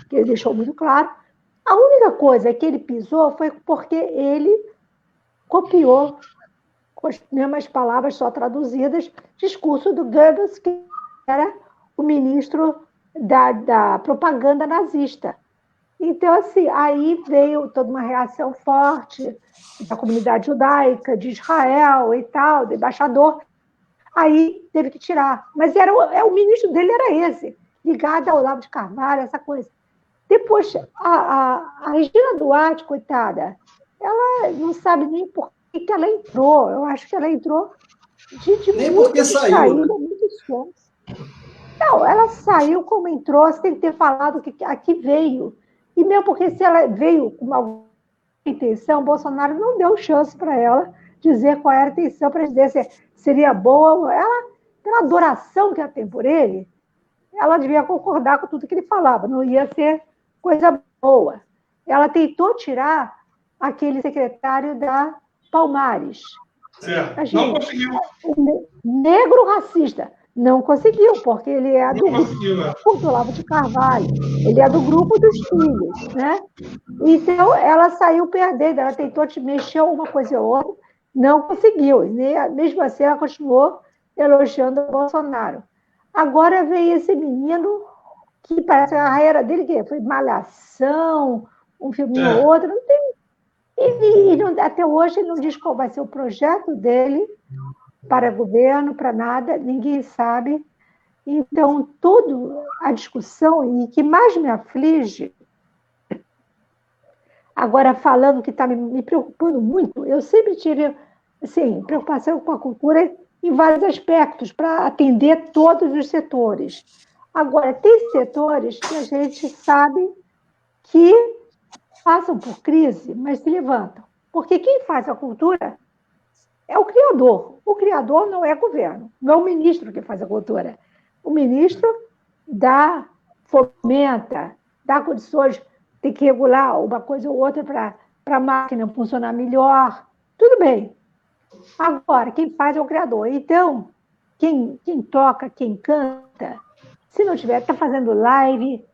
[SPEAKER 3] que ele deixou muito claro. A única coisa que ele pisou foi porque ele copiou, com as mesmas palavras só traduzidas, discurso do Goebbels, que era o ministro da propaganda nazista. Então, assim, aí veio toda uma reação forte da comunidade judaica, de Israel e tal, do embaixador. Aí teve que tirar. Mas o ministro dele era esse, ligado ao Olavo de Carvalho, essa coisa. Depois, a Regina Duarte, coitada, ela não sabe nem por que ela entrou. Eu acho que ela entrou de
[SPEAKER 1] nem
[SPEAKER 3] muito
[SPEAKER 1] porque saiu, né?
[SPEAKER 3] muito esforço. Não, ela saiu como entrou, você tem que ter falado que aqui veio. E mesmo porque se ela veio com uma intenção, Bolsonaro não deu chance para ela dizer qual era a intenção para dizer se seria boa. Ela, pela adoração que ela tem por ele, ela devia concordar com tudo que ele falava, não ia ser coisa boa. Ela tentou tirar aquele secretário da Palmares.
[SPEAKER 2] Não conseguiu.
[SPEAKER 3] O negro racista. Não conseguiu, porque ele é do grupo do Olavo de Carvalho, ele é do grupo dos filhos, né? Então, ela saiu perdendo, ela tentou mexer uma coisa ou outra, não conseguiu. E mesmo assim, ela continuou elogiando o Bolsonaro. Agora veio esse menino que parece que a carreira dele que foi Malhação, um filminho ou outro, não tem. E até hoje ele não diz qual vai ser o projeto dele para governo, para nada, ninguém sabe. Então, toda a discussão, e que mais me aflige, Agora, falando que está me preocupando muito, eu sempre tive assim, preocupação com a cultura em vários aspectos, para atender todos os setores. Agora, tem setores que a gente sabe que passam por crise, mas se levantam. Porque quem faz a cultura é o criador. O criador não é governo, não é o ministro que faz a cultura. O ministro fomenta, dá condições, tem que regular uma coisa ou outra para a máquina funcionar melhor. Tudo bem. Agora, quem faz é o criador. Então, quem toca, quem canta, se não tiver, está fazendo live,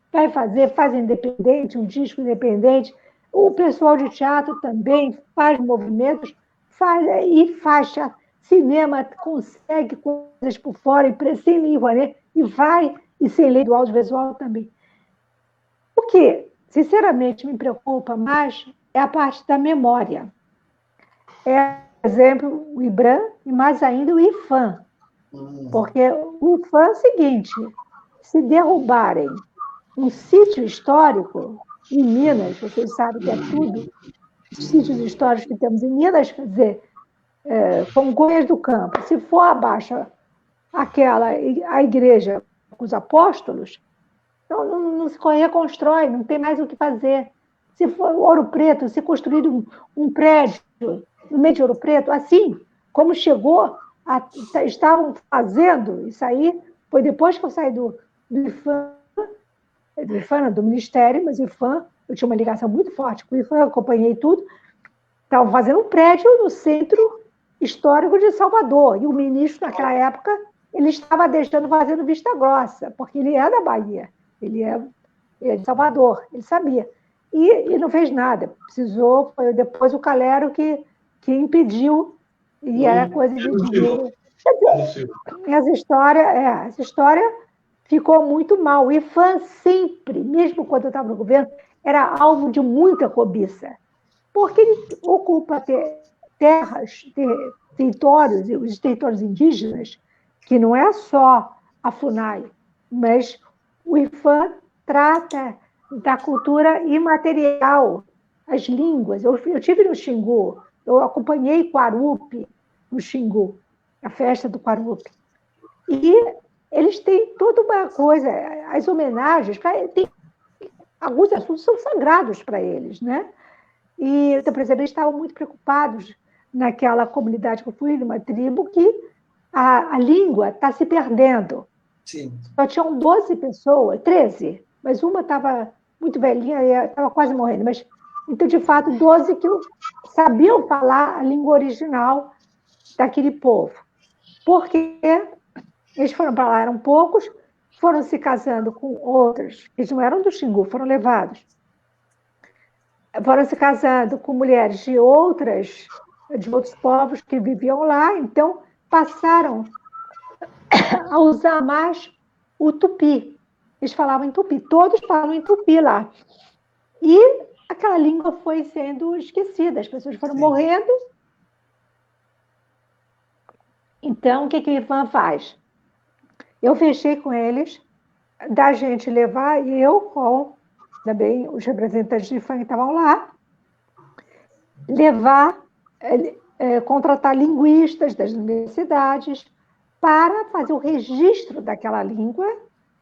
[SPEAKER 3] faz independente, um disco independente. O pessoal de teatro também faz movimentos, faz teatro. Cinema consegue coisas por fora, sem lei Rouanet, e sem lei do audiovisual também. O que, sinceramente, me preocupa mais é a parte da memória. Por exemplo, o IBRAM e mais ainda o IFAM. Porque o IFAM é o seguinte, se derrubarem um sítio histórico em Minas, vocês sabem que é tudo, os sítios históricos que temos em Minas, quer dizer, Congonhas do Campo, se for abaixo a igreja com os apóstolos, então não se reconstrói, não tem mais o que fazer. Se for Ouro Preto, se construir um prédio no meio de Ouro Preto, assim como chegou, estavam fazendo, isso aí foi depois que eu saí do IFAM, do Ministério, mas o IFAM, eu tinha uma ligação muito forte com o IFAM, eu acompanhei tudo, estavam fazendo um prédio no centro histórico de Salvador, e o ministro, naquela época, ele estava fazendo Vista Grossa, porque ele é da Bahia, ele é de Salvador, ele sabia. E não fez nada, foi depois o Calero que impediu, e era coisa de dinheiro. Essa história ficou muito mal. O IFAM sempre, mesmo quando eu estava no governo, era alvo de muita cobiça, porque ele ocupa terras, territórios, os territórios indígenas, que não é só a FUNAI, mas o IFAM trata da cultura imaterial, as línguas. Eu estive no Xingu, eu acompanhei Quarupi no Xingu, a festa do Quarupi. E eles têm toda uma coisa, as homenagens, alguns assuntos são sagrados para eles, né? E, então, por exemplo, eles estavam muito preocupados naquela comunidade que eu fui, numa tribo, que a língua está se perdendo.
[SPEAKER 1] Sim.
[SPEAKER 3] Só tinham 12 pessoas, 13, mas uma estava muito velhinha e estava quase morrendo. Mas, então, de fato, 12 que sabiam falar a língua original daquele povo. Porque eles foram para lá, eram poucos, foram se casando com outras, eles não eram do Xingu, foram levados. Foram se casando com mulheres de outros povos que viviam lá, então passaram a usar mais o tupi. Eles falavam em tupi, todos falam em tupi lá. E aquela língua foi sendo esquecida, as pessoas foram morrendo. Então, o que o IFAM faz? Eu fechei com eles, da gente levar, e eu com também os representantes de IFAM que estavam lá, contratar linguistas das universidades para fazer o registro daquela língua,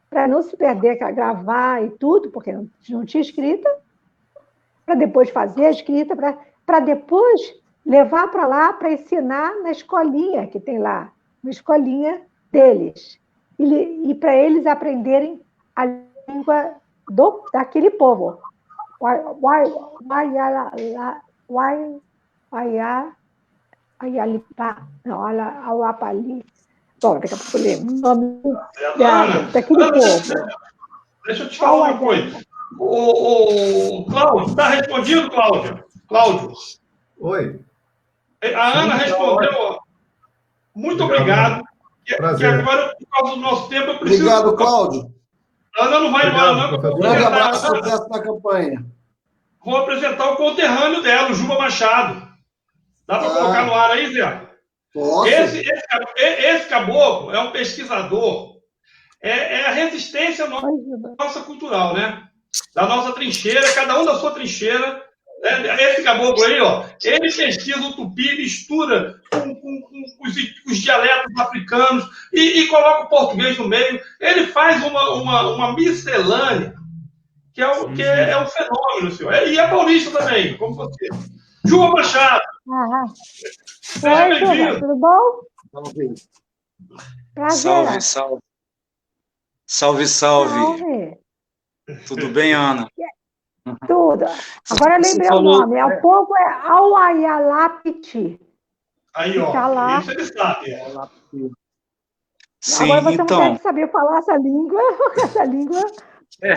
[SPEAKER 3] para não se perder, gravar e tudo, porque não tinha escrita, para depois fazer a escrita, para depois levar para lá para ensinar na escolinha que tem lá, uma escolinha deles, e para eles aprenderem a língua daquele povo. Bom, daqui a pouco eu lembro o nome daquele povo.
[SPEAKER 2] Deixa eu te falar uma coisa. O Cláudio, está respondido, Cláudio? Cláudio.
[SPEAKER 4] Oi.
[SPEAKER 2] A Ana respondeu. Muito obrigado.
[SPEAKER 4] Prazer.
[SPEAKER 2] Que agora, por causa do nosso tempo, eu preciso...
[SPEAKER 1] Obrigado, Cláudio.
[SPEAKER 2] A Ana não vai embora, não.
[SPEAKER 1] Grande abraço, sucesso na campanha.
[SPEAKER 2] Vou apresentar o conterrâneo dela, o Juba Machado. Dá para colocar no ar aí, Zé? Esse caboclo é um pesquisador. É a resistência nossa cultural, né? Da nossa trincheira, cada um da sua trincheira. Esse caboclo aí, ó, ele pesquisa o tupi, mistura com os dialetos africanos e coloca o português no meio. Ele faz uma miscelânea, que é um fenômeno, senhor. E é paulista também, como você. Juba Machado.
[SPEAKER 3] Seja bem-vindo. Tudo bom?
[SPEAKER 5] Prazer. Salve. Tudo bem, Ana?
[SPEAKER 3] Tudo. Agora eu lembrei o nome. O povo é Auayalapiti.
[SPEAKER 2] Aí, ó.
[SPEAKER 3] Tá lá.
[SPEAKER 2] Isso ele sabe.
[SPEAKER 5] Sim,
[SPEAKER 3] agora você
[SPEAKER 5] então,
[SPEAKER 3] não deve saber falar essa língua. Essa língua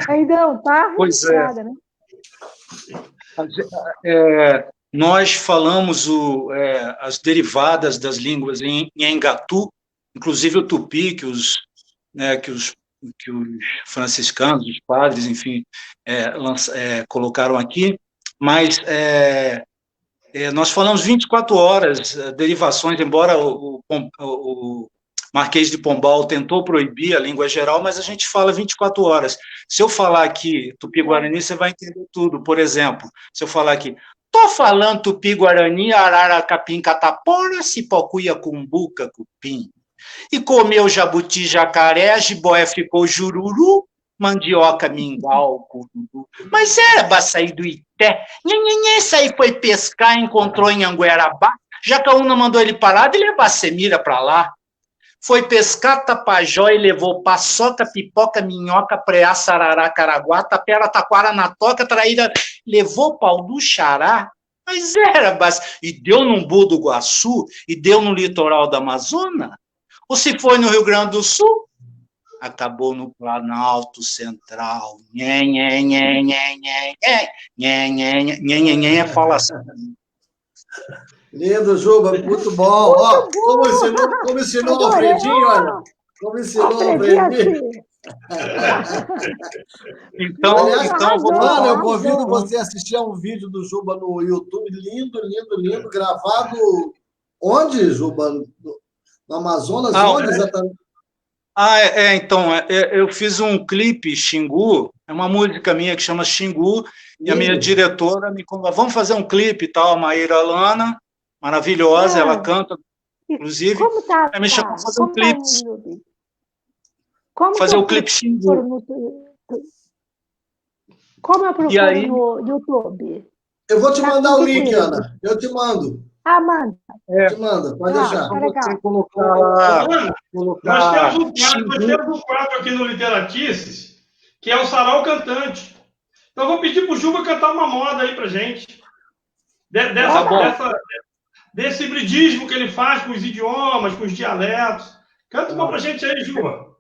[SPEAKER 3] ainda não está registrada, né?
[SPEAKER 5] Nós falamos as derivadas das línguas em Engatu, inclusive o tupi, que os franciscanos, os padres, enfim, colocaram aqui, mas nós falamos 24 horas, derivações, embora o Marquês de Pombal tentou proibir a língua geral, mas a gente fala 24 horas. Se eu falar aqui Tupi-Guarani, você vai entender tudo. Por exemplo, se eu falar aqui, tô falando Tupi-Guarani, Arara, Capim, Catapora, Cipocuia, Cumbuca, Cupim. E comeu jabuti, jacaré, jiboia ficou jururu, mandioca, mingau, cururu. Mas era Baçaí do Ité. Esse aí foi pescar, encontrou em Anguerabá. Jacaúna mandou ele parar e levar a Semira para lá. Foi pescar Tapajó e levou paçoca, pipoca, minhoca, preá, sarará, caraguá, tapera, taquara, na toca, traíra, levou pau do xará. Mas era e deu num Umbu do Guaçu, e deu no litoral da Amazônia. Ou se foi no Rio Grande do Sul, acabou no Planalto Central. Fala assim.
[SPEAKER 1] Lindo, Juba, muito bom. Ó, como ensinou o Alfredinho, olha. Como ensinou o Alfredinho.
[SPEAKER 5] Então,
[SPEAKER 1] Mano, eu convido você a assistir a um vídeo do Juba no YouTube, lindo, gravado onde, Juba? No Amazonas? Onde exatamente?
[SPEAKER 5] Então, eu fiz um clipe, Xingu, é uma música minha que chama Xingu, e a minha diretora me convidou, vamos fazer um clipe e tal, a Maíra Lana, maravilhosa, ela canta, inclusive, ela me chamou para fazer um clipe. Fazer o clipe Xingu.
[SPEAKER 3] Como eu procuro no YouTube?
[SPEAKER 1] Eu vou te mandar o link, Ana. Eu te mando.
[SPEAKER 3] Manda.
[SPEAKER 1] Te manda, pode deixar.
[SPEAKER 5] Você colocar...
[SPEAKER 2] Nós temos um quadro aqui no Literatices, que é o Sarau Cantante. Então, eu vou pedir para o Juba cantar uma moda aí para gente. Desse hibridismo que ele faz com os idiomas, com os dialetos. Canta uma para gente aí, Juba.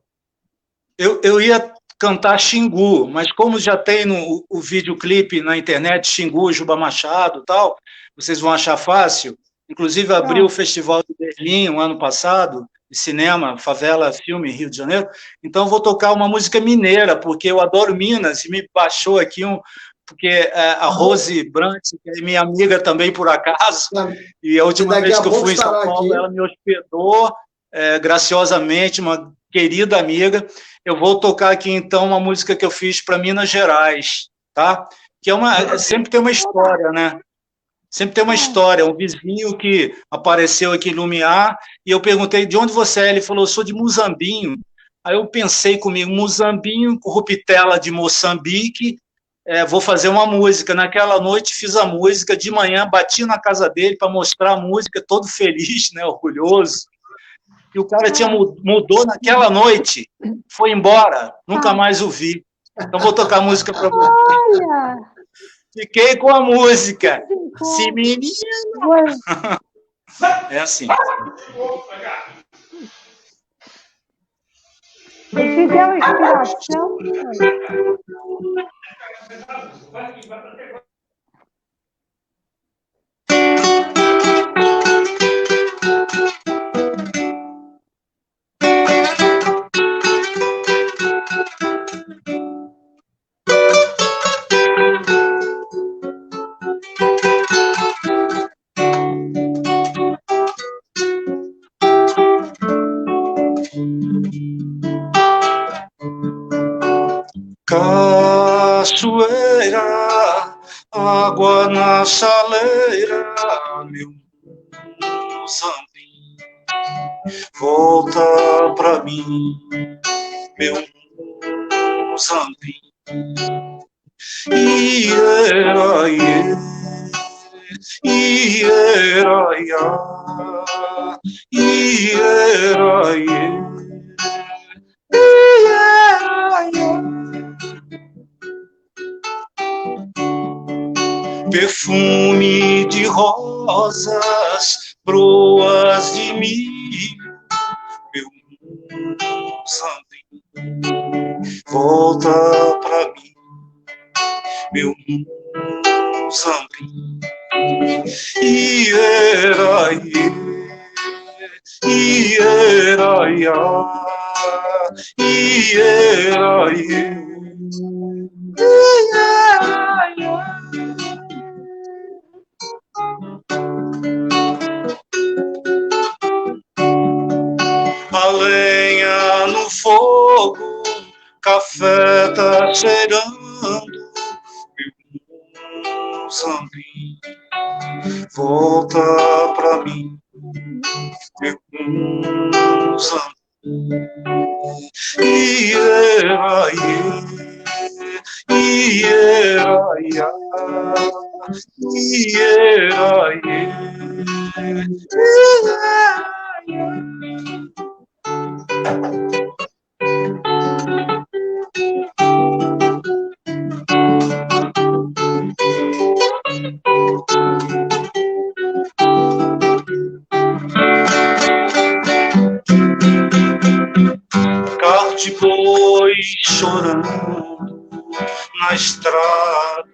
[SPEAKER 5] Eu ia cantar Xingu, mas como já tem o videoclipe na internet, Xingu, Juba Machado e tal, vocês vão achar fácil. Inclusive, abriu o Festival de Berlim o ano passado, de cinema, Favela Filme, Rio de Janeiro. Então, vou tocar uma música mineira, porque eu adoro Minas, e me baixou aqui porque a Rose Brant, que é minha amiga também, por acaso, e a última vez que eu fui em São Paulo, ela me hospedou graciosamente, uma querida amiga. Eu vou tocar aqui, então, uma música que eu fiz para Minas Gerais, tá? Que sempre tem uma história, né? Sempre tem uma história. Um vizinho que apareceu aqui em Lumiar, e eu perguntei, de onde você é? Ele falou, eu sou de Muzambinho. Aí eu pensei comigo, Muzambinho, corruptela de Moçambique, vou fazer uma música. Naquela noite fiz a música, de manhã bati na casa dele para mostrar a música, todo feliz, né, orgulhoso. E o cara mudou naquela noite, foi embora, nunca mais o vi. Então vou tocar a música para você.
[SPEAKER 3] Olha!
[SPEAKER 5] Fiquei com a música. Se menino... É assim.
[SPEAKER 3] Te deu inspiração?
[SPEAKER 5] Cachoeira, água na chaleira, meu Moçambique, volta pra mim, meu Moçambique. Ieraie, ieraia, ieraie, ieraia. Perfume de rosas, broas de milho, meu Moçambique, volta pra mim, meu Moçambique. Ieraie, ieraia, ieraie, ieraia. A lenha no fogo, café tá cheirando, meu Moçambique, volta pra mim, meu Moçambique. Ieraie, ieraia, ieraie, ieraia. Carro de boi chorando na estrada,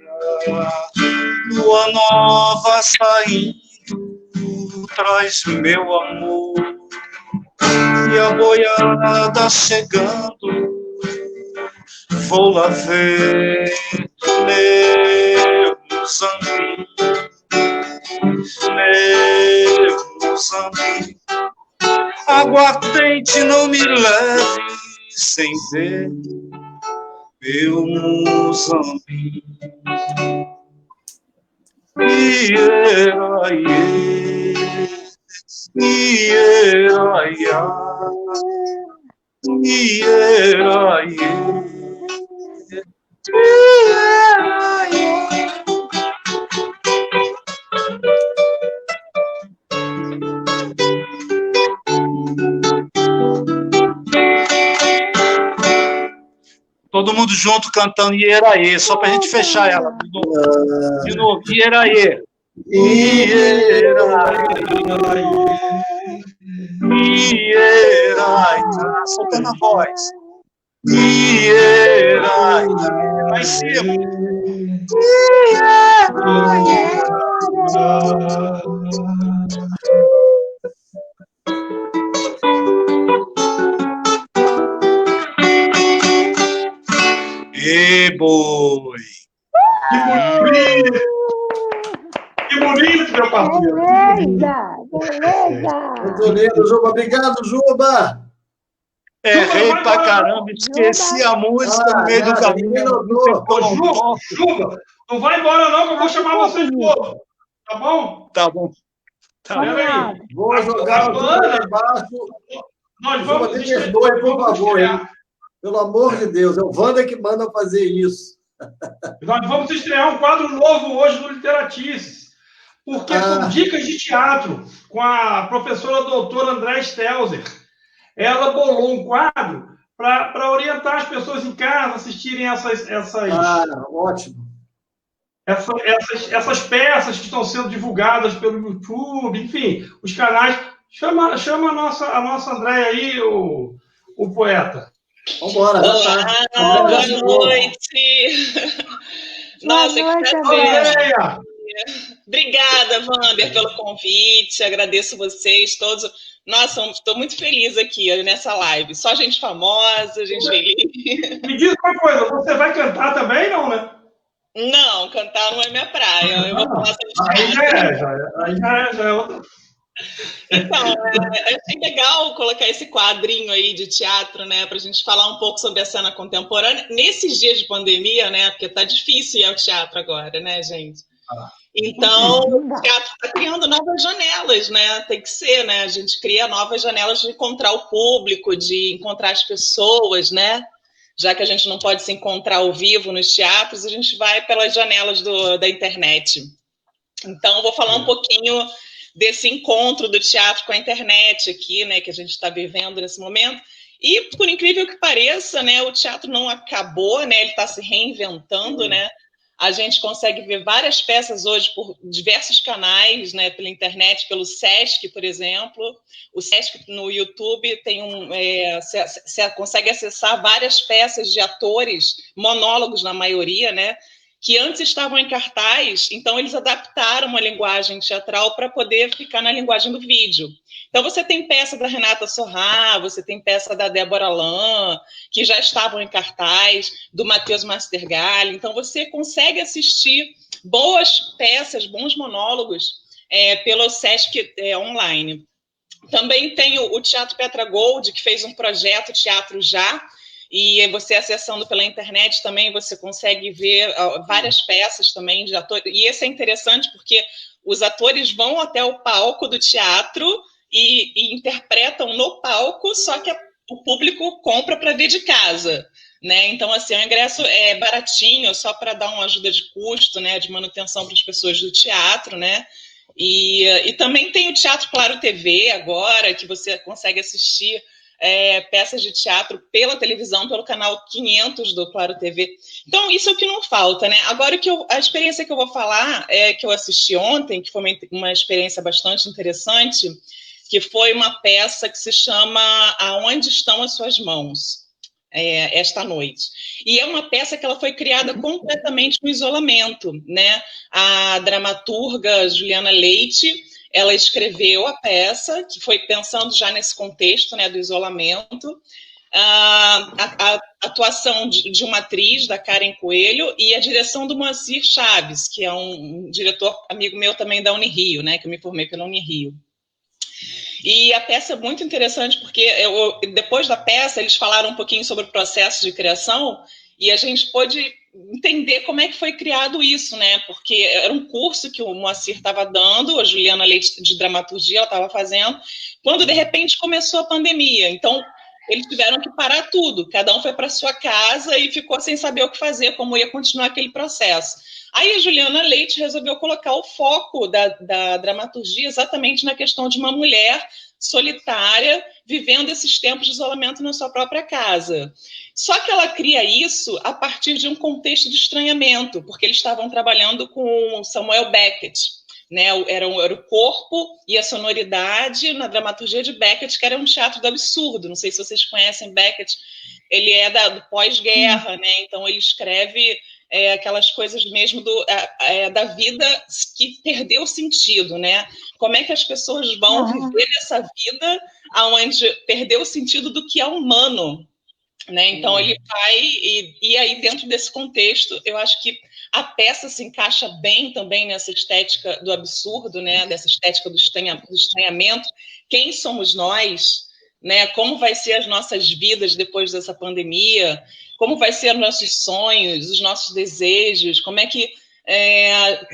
[SPEAKER 5] lua nova saindo, traz meu amor, e a boiada chegando, vou lá ver meu Moçambique, meu Moçambique. Aguardente, não me leve sem ver meu Moçambique. Ieraie, ieraia, ieraie, ieraia. Todo mundo junto cantando Ieraê, só pra gente fechar ela. De novo, Ieraê. Ieraê. Ieraê. Soltando a voz. Ieraê. Lá em cima. Ieraê. E boi.
[SPEAKER 2] Que bonito! Que bonito, meu parceiro!
[SPEAKER 3] Beleza! Beleza!
[SPEAKER 1] Muito lindo, Juba. Obrigado, Juba!
[SPEAKER 5] Errei pra caramba, esqueci a música no meio do caminho.
[SPEAKER 2] Juba, não vai embora não, que eu vou chamar você de novo. Tá bom?
[SPEAKER 5] Tá bom. Tá
[SPEAKER 2] bem.
[SPEAKER 1] Vou jogar o Juba lá embaixo.
[SPEAKER 2] Nós vamos
[SPEAKER 1] desistir, por favor, hein? Pelo amor de Deus, é o Wander que manda fazer isso.
[SPEAKER 2] Nós vamos estrear um quadro novo hoje no Literatices, porque com dicas de teatro, com a professora doutora Andréa Stelzer, ela bolou um quadro para orientar as pessoas em casa a assistirem
[SPEAKER 1] ótimo.
[SPEAKER 2] Essas peças que estão sendo divulgadas pelo YouTube, enfim, os canais. Chama a nossa Andréa aí, o poeta.
[SPEAKER 1] Vamos embora.
[SPEAKER 6] Olá, boa noite. Nossa, que prazer. Obrigada, Wander, pelo convite. Agradeço vocês todos. Nossa, estou muito feliz aqui nessa live. Só gente famosa, gente feliz.
[SPEAKER 2] Me diz uma coisa, você vai cantar também, não, né?
[SPEAKER 6] Não, cantar não é minha praia. Eu vou falar
[SPEAKER 2] Aí já é outra.
[SPEAKER 6] Então, achei legal colocar esse quadrinho aí de teatro, né, para a gente falar um pouco sobre a cena contemporânea nesses dias de pandemia, né, porque tá difícil ir ao teatro agora, né, gente? Então, o teatro está criando novas janelas, né? Tem que ser, né? A gente cria novas janelas de encontrar o público, de encontrar as pessoas, né? Já que a gente não pode se encontrar ao vivo nos teatros, a gente vai pelas janelas da internet. Então, vou falar um pouquinho desse encontro do teatro com a internet aqui, né? Que a gente está vivendo nesse momento. E, por incrível que pareça, né? O teatro não acabou, né? Ele está se reinventando, né? A gente consegue ver várias peças hoje por diversos canais, né, pela internet, pelo Sesc, por exemplo. O Sesc no YouTube tem você consegue acessar várias peças de atores, monólogos na maioria, né, que antes estavam em cartaz, então eles adaptaram uma linguagem teatral para poder ficar na linguagem do vídeo. Então, você tem peça da Renata Sorrá, você tem peça da Débora Lan, que já estavam em cartaz, do Matheus Mastergalli. Então, você consegue assistir boas peças, bons monólogos pelo Sesc online. Também tem o Teatro Petra Gold, que fez um projeto Teatro Já, e você acessando pela internet também você consegue ver várias peças também de atores. E esse é interessante porque os atores vão até o palco do teatro e interpretam no palco, só que o público compra para ver de casa, né? Então, assim, o ingresso é baratinho, só para dar uma ajuda de custo, né, de manutenção para as pessoas do teatro, né? E também tem o Teatro Claro TV agora, que você consegue assistir peças de teatro pela televisão, pelo canal 500 do Claro TV. Então, isso é o que não falta, né? Agora, a experiência que eu vou falar que eu assisti ontem, que foi uma experiência bastante interessante, que foi uma peça que se chama Aonde Estão as Suas Mãos, esta noite. E é uma peça que ela foi criada completamente no isolamento, né? A dramaturga Juliana Leite, ela escreveu a peça, que foi pensando já nesse contexto, né, do isolamento, a atuação de uma atriz, da Karen Coelho, e a direção do Moacir Chaves, que é um diretor amigo meu também da Unirio, né, que eu me formei pela Unirio. E a peça é muito interessante porque depois da peça eles falaram um pouquinho sobre o processo de criação e a gente pôde entender como é que foi criado isso, né? Porque era um curso que o Moacir estava dando, a Juliana Leite de dramaturgia ela estava fazendo, quando de repente começou a pandemia. Então eles tiveram que parar tudo, cada um foi para sua casa e ficou sem saber o que fazer, como ia continuar aquele processo. Aí a Juliana Leite resolveu colocar o foco da dramaturgia exatamente na questão de uma mulher solitária vivendo esses tempos de isolamento na sua própria casa. Só que ela cria isso a partir de um contexto de estranhamento, porque eles estavam trabalhando com Samuel Beckett, né? Era o corpo e a sonoridade na dramaturgia de Beckett, que era um teatro do absurdo. Não sei se vocês conhecem Beckett, ele é do pós-guerra, né? Então ele escreve aquelas coisas mesmo da vida que perdeu sentido, né? Como é que as pessoas vão viver essa vida onde perdeu o sentido do que é humano, né? Então ele vai, e aí dentro desse contexto, eu acho que a peça se encaixa bem também nessa estética do absurdo, né? Dessa estética do estranhamento. Quem somos nós, né? Como vai ser as nossas vidas depois dessa pandemia? Como vai ser os nossos sonhos, os nossos desejos? Como é que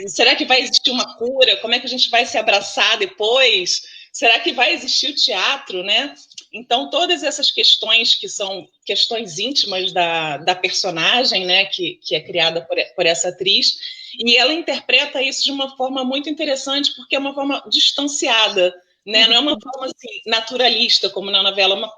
[SPEAKER 6] será que vai existir uma cura? Como é que a gente vai se abraçar depois? Será que vai existir o teatro, né? Então, todas essas questões que são questões íntimas da personagem, né, que é criada por essa atriz, e ela interpreta isso de uma forma muito interessante, porque é uma forma distanciada, né? Não é uma forma assim, naturalista, como na novela,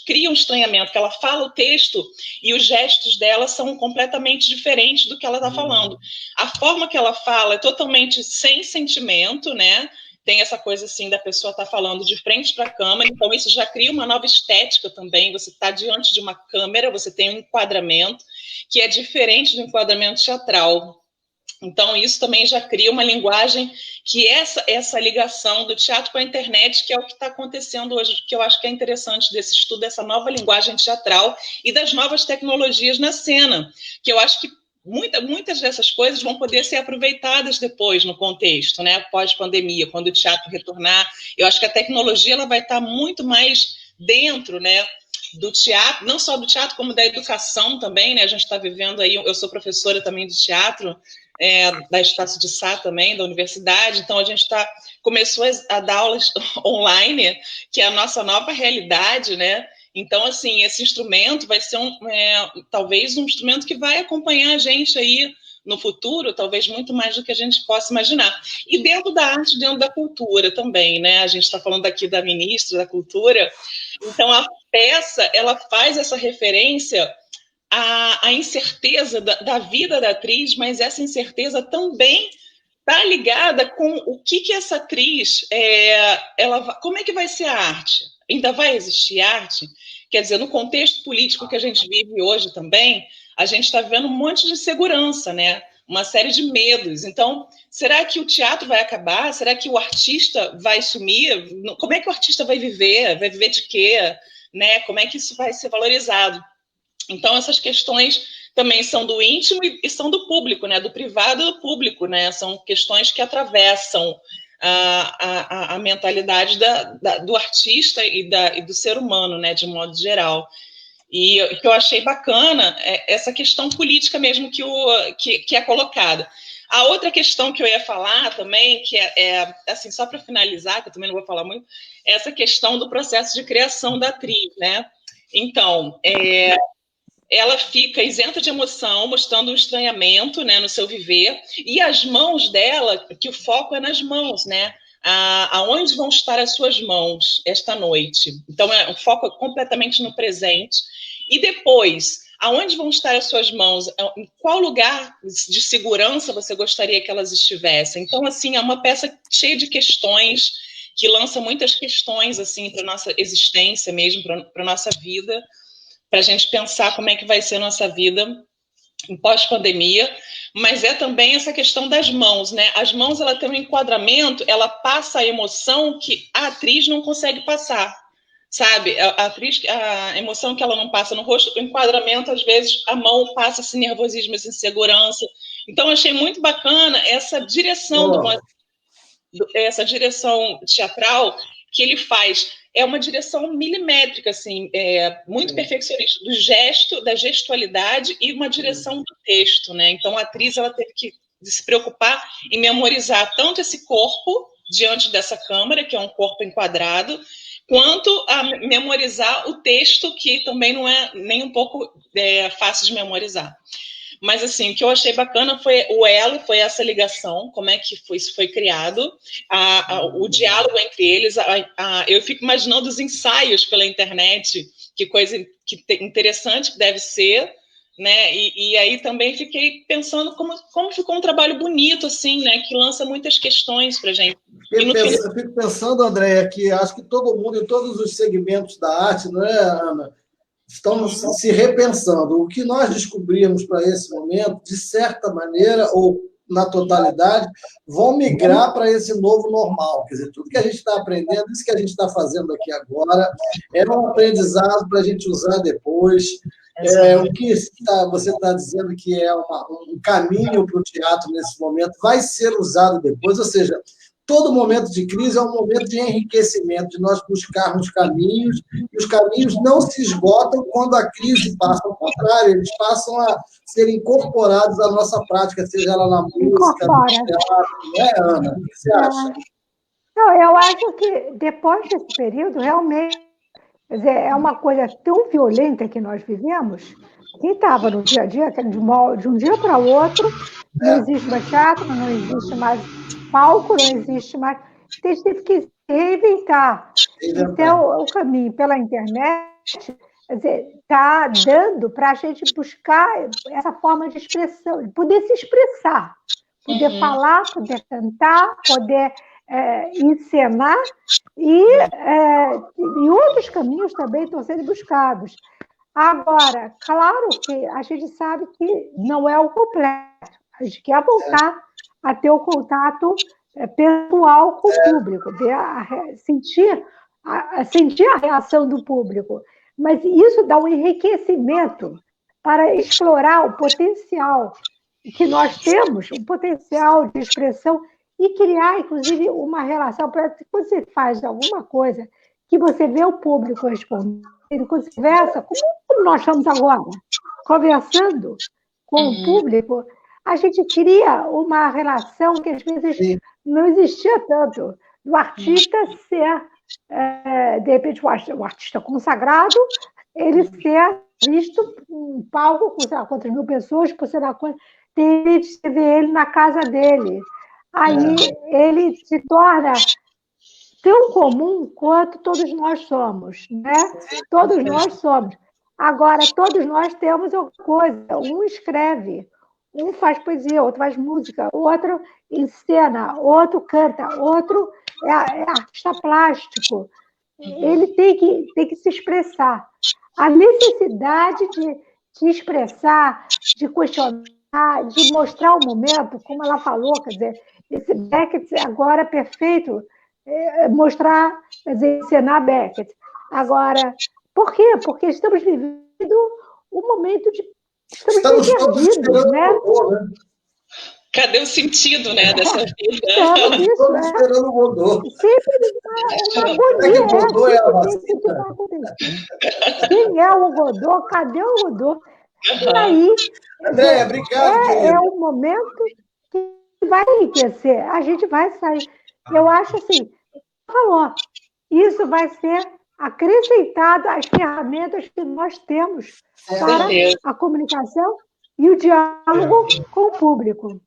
[SPEAKER 6] cria um estranhamento, que ela fala o texto e os gestos dela são completamente diferentes do que ela está falando. A forma que ela fala é totalmente sem sentimento, né? Tem essa coisa assim da pessoa estar falando de frente para a câmera, então isso já cria uma nova estética também. Você está diante de uma câmera, você tem um enquadramento que é diferente do enquadramento teatral. Então, isso também já cria uma linguagem que essa ligação do teatro com a internet, que é o que está acontecendo hoje, que eu acho que é interessante desse estudo, dessa nova linguagem teatral e das novas tecnologias na cena, que eu acho que muitas dessas coisas vão poder ser aproveitadas depois no contexto, né, pós-pandemia, quando o teatro retornar. Eu acho que a tecnologia ela vai estar muito mais dentro, né, do teatro, não só do teatro, como da educação também, né? A gente está vivendo aí, eu sou professora também de teatro, da Estácio de Sá também, da universidade, então a gente começou a dar aulas online, que é a nossa nova realidade, né? Então, assim, esse instrumento vai ser talvez um instrumento que vai acompanhar a gente aí no futuro, talvez muito mais do que a gente possa imaginar. E dentro da arte, dentro da cultura também, né? A gente está falando aqui da ministra da Cultura, então a peça, ela faz essa referência à incerteza da vida da atriz, mas essa incerteza também está ligada com o que essa atriz, como é que vai ser a arte? Ainda vai existir arte? Quer dizer, no contexto político que a gente vive hoje também, a gente está vendo um monte de insegurança, né? Uma série de medos. Então, será que o teatro vai acabar? Será que o artista vai sumir? Como é que o artista vai viver? Vai viver de quê? Né? Como é que isso vai ser valorizado? Então, essas questões também são do íntimo e são do público, né? Do privado e do público, né? São questões que atravessam a mentalidade do artista e do ser humano, né? De modo geral. E o que eu achei bacana é essa questão política mesmo que é colocada. A outra questão que eu ia falar também, que assim, só para finalizar, que eu também não vou falar muito, é essa questão do processo de criação da atriz, né? Então, ela fica isenta de emoção, mostrando um estranhamento, né, no seu viver, e as mãos dela, que o foco é nas mãos, né? Aonde vão estar as suas mãos esta noite? Então, o foco é completamente no presente. E depois, aonde vão estar as suas mãos? Em qual lugar de segurança você gostaria que elas estivessem? Então, assim, é uma peça cheia de questões, que lança muitas questões, assim, para a nossa existência mesmo, para a nossa vida, para a gente pensar como é que vai ser a nossa vida em pós-pandemia, mas é também essa questão das mãos, né? As mãos, ela tem um enquadramento, ela passa a emoção que a atriz não consegue passar, sabe? A emoção que ela não passa no rosto, o enquadramento, às vezes, a mão passa esse nervosismo, essa insegurança. Então, eu achei muito bacana essa direção, essa direção teatral que ele faz. É uma direção milimétrica, assim, muito perfeccionista, do gesto, da gestualidade e uma direção do texto, né? Então, a atriz, ela teve que se preocupar em memorizar tanto esse corpo diante dessa câmera, que é um corpo enquadrado, quanto a memorizar o texto, que também não é nem um pouco fácil de memorizar. Mas, assim, o que eu achei bacana foi o elo, foi essa ligação, como é que isso foi criado, o diálogo entre eles. Eu fico imaginando os ensaios pela internet, que coisa interessante que deve ser, né? E aí também fiquei pensando como ficou um trabalho bonito, assim, né? Que lança muitas questões para a gente.
[SPEAKER 1] Eu fico pensando, Andréia, que acho que todo mundo, em todos os segmentos da arte, não é, Ana? Estão se repensando. O que nós descobrimos para esse momento, de certa maneira, ou na totalidade, vão migrar para esse novo normal. Quer dizer, tudo que a gente está aprendendo, isso que a gente está fazendo aqui agora, é um aprendizado para a gente usar depois. O que você está dizendo que é um caminho para o teatro nesse momento vai ser usado depois, ou seja, todo momento de crise é um momento de enriquecimento, de nós buscarmos caminhos, e os caminhos não se esgotam quando a crise passa. Ao contrário, eles passam a ser incorporados à nossa prática, seja ela na música, no teatro, né, Ana? O que você acha?
[SPEAKER 3] Não, eu acho que depois desse período, realmente, quer dizer, é uma coisa tão violenta que nós vivemos. Quem estava no dia a dia, de um dia para o outro, não existe mais teatro, não existe mais palco, não existe mais. A gente teve que se reinventar. Então, o caminho pela internet, quer dizer, está dando para a gente buscar essa forma de expressão, de poder se expressar, poder falar, poder cantar, poder encenar, e outros caminhos também estão sendo buscados. Agora, claro que a gente sabe que não é o completo. A gente quer voltar a ter o contato pessoal com o público, sentir a reação do público. Mas isso dá um enriquecimento para explorar o potencial que nós temos um potencial de expressão e criar, inclusive, uma relação. Quando você faz alguma coisa que você vê o público respondendo, quando você conversa, como nós estamos agora, conversando com o público, a gente cria uma relação que às vezes não existia tanto, do artista ser, de repente, o artista consagrado, ele ser visto um palco com, sei lá, quantas mil pessoas, por sei lá quantas, tem que ver ele na casa dele. Aí ele se torna tão comum quanto todos nós somos, né? Todos nós somos. Agora, todos nós temos alguma coisa. Um escreve, um faz poesia, outro faz música, outro encena, outro canta, outro é artista plástico. Ele tem que se expressar. A necessidade de expressar, de questionar, de mostrar o momento, como ela falou, quer dizer, esse Beckett agora é perfeito, mostrar, quer dizer, encenar Beckett. Agora, por quê? Porque estamos vivendo um momento de... Estamos perdidos, né?
[SPEAKER 6] Cadê o sentido, né, dessa vida?
[SPEAKER 1] Estamos esperando o Godot.
[SPEAKER 3] Sempre uma agonia. Quem é o Godot? Cadê o Godot? E aí,
[SPEAKER 1] Andréia, obrigado.
[SPEAKER 3] É um momento que vai enriquecer. A gente vai sair. Eu acho assim, falou, isso vai ser acrescentado às ferramentas que nós temos para a comunicação e o diálogo com o público.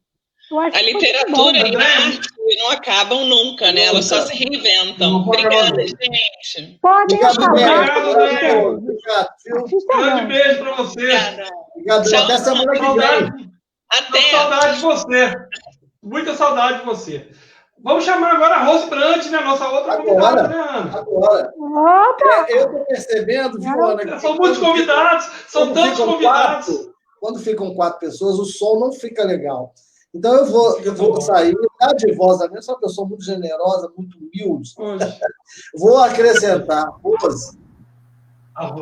[SPEAKER 6] A literatura e a arte não acabam nunca, né? Elas só se reinventam. Obrigada, gente.
[SPEAKER 3] Podem acabar.
[SPEAKER 2] Obrigado. Grande beijo para você.
[SPEAKER 1] Obrigado. Até semana que vem.
[SPEAKER 6] Até.
[SPEAKER 2] Saudade de você. Muita saudade de você. Vamos chamar agora a Rose Brant, né? Nossa outra convidada, né, Ana?
[SPEAKER 1] Agora. Eu estou percebendo, viu, Ana?
[SPEAKER 2] São muitos convidados, são tantos convidados.
[SPEAKER 1] Quando ficam 4 pessoas, o som não fica legal. Então, eu vou sair, dar de voz a mim, sou uma pessoa muito generosa, muito humilde. Vou acrescentar Rose.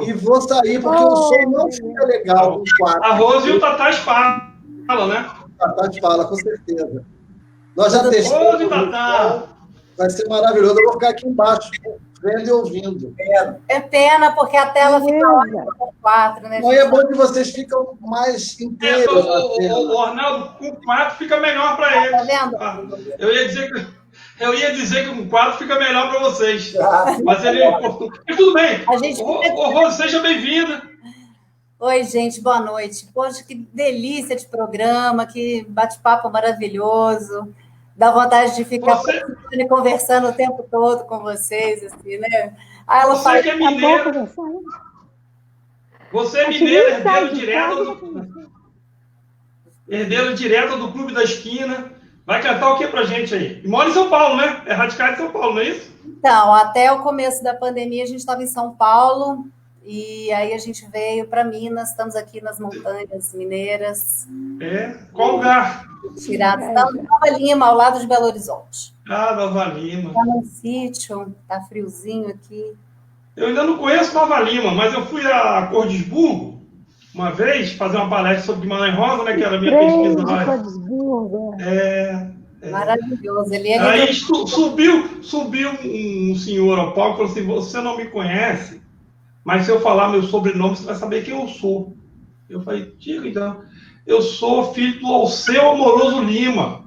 [SPEAKER 1] E vou sair, porque o som não fica legal com 4.
[SPEAKER 2] A Rose e o Tatá falam, né?
[SPEAKER 1] O Tatá fala, com certeza. Nós já testamos.
[SPEAKER 2] Rose e Tatá.
[SPEAKER 1] Vai ser maravilhoso. Eu vou ficar aqui embaixo, vendo e ouvindo.
[SPEAKER 7] É pena, porque a tela fica com 4, né?
[SPEAKER 1] Não, é bom que vocês ficam mais inteiros.
[SPEAKER 2] O Arnaldo, com 4 fica melhor para ele.
[SPEAKER 7] Tá vendo?
[SPEAKER 2] Eu ia dizer que com 4 fica melhor para vocês. Mas tudo bem. Rose, seja bem-vinda.
[SPEAKER 7] Oi, gente, boa noite. Poxa, que delícia de programa, que bate-papo maravilhoso. Dá vontade de ficar conversando o tempo todo com vocês, assim, né? Aí ela fala,
[SPEAKER 2] que é mineira. Você é mineira, herdeiro direto do Clube da Esquina. Vai cantar o que pra gente aí? E mora em São Paulo, né? É radicado em São Paulo, não é isso?
[SPEAKER 7] Então, até o começo da pandemia, a gente estava em São Paulo, e aí a gente veio para Minas, estamos aqui nas montanhas mineiras.
[SPEAKER 2] Qual lugar?
[SPEAKER 7] Estamos em Nova Lima, ao lado de Belo Horizonte.
[SPEAKER 2] Nova Lima.
[SPEAKER 7] Está num sítio, está friozinho aqui.
[SPEAKER 2] Eu ainda não conheço Nova Lima, mas eu fui a Cordisburgo uma vez fazer uma palestra sobre Guimarães Rosa, né, que era a minha pesquisa lá.
[SPEAKER 7] Maravilhoso.
[SPEAKER 2] Aí subiu um senhor ao palco e falou assim, você não me conhece, mas se eu falar meu sobrenome, você vai saber quem eu sou. Eu falei, diga então. Eu sou filho do Alceu Amoroso Lima.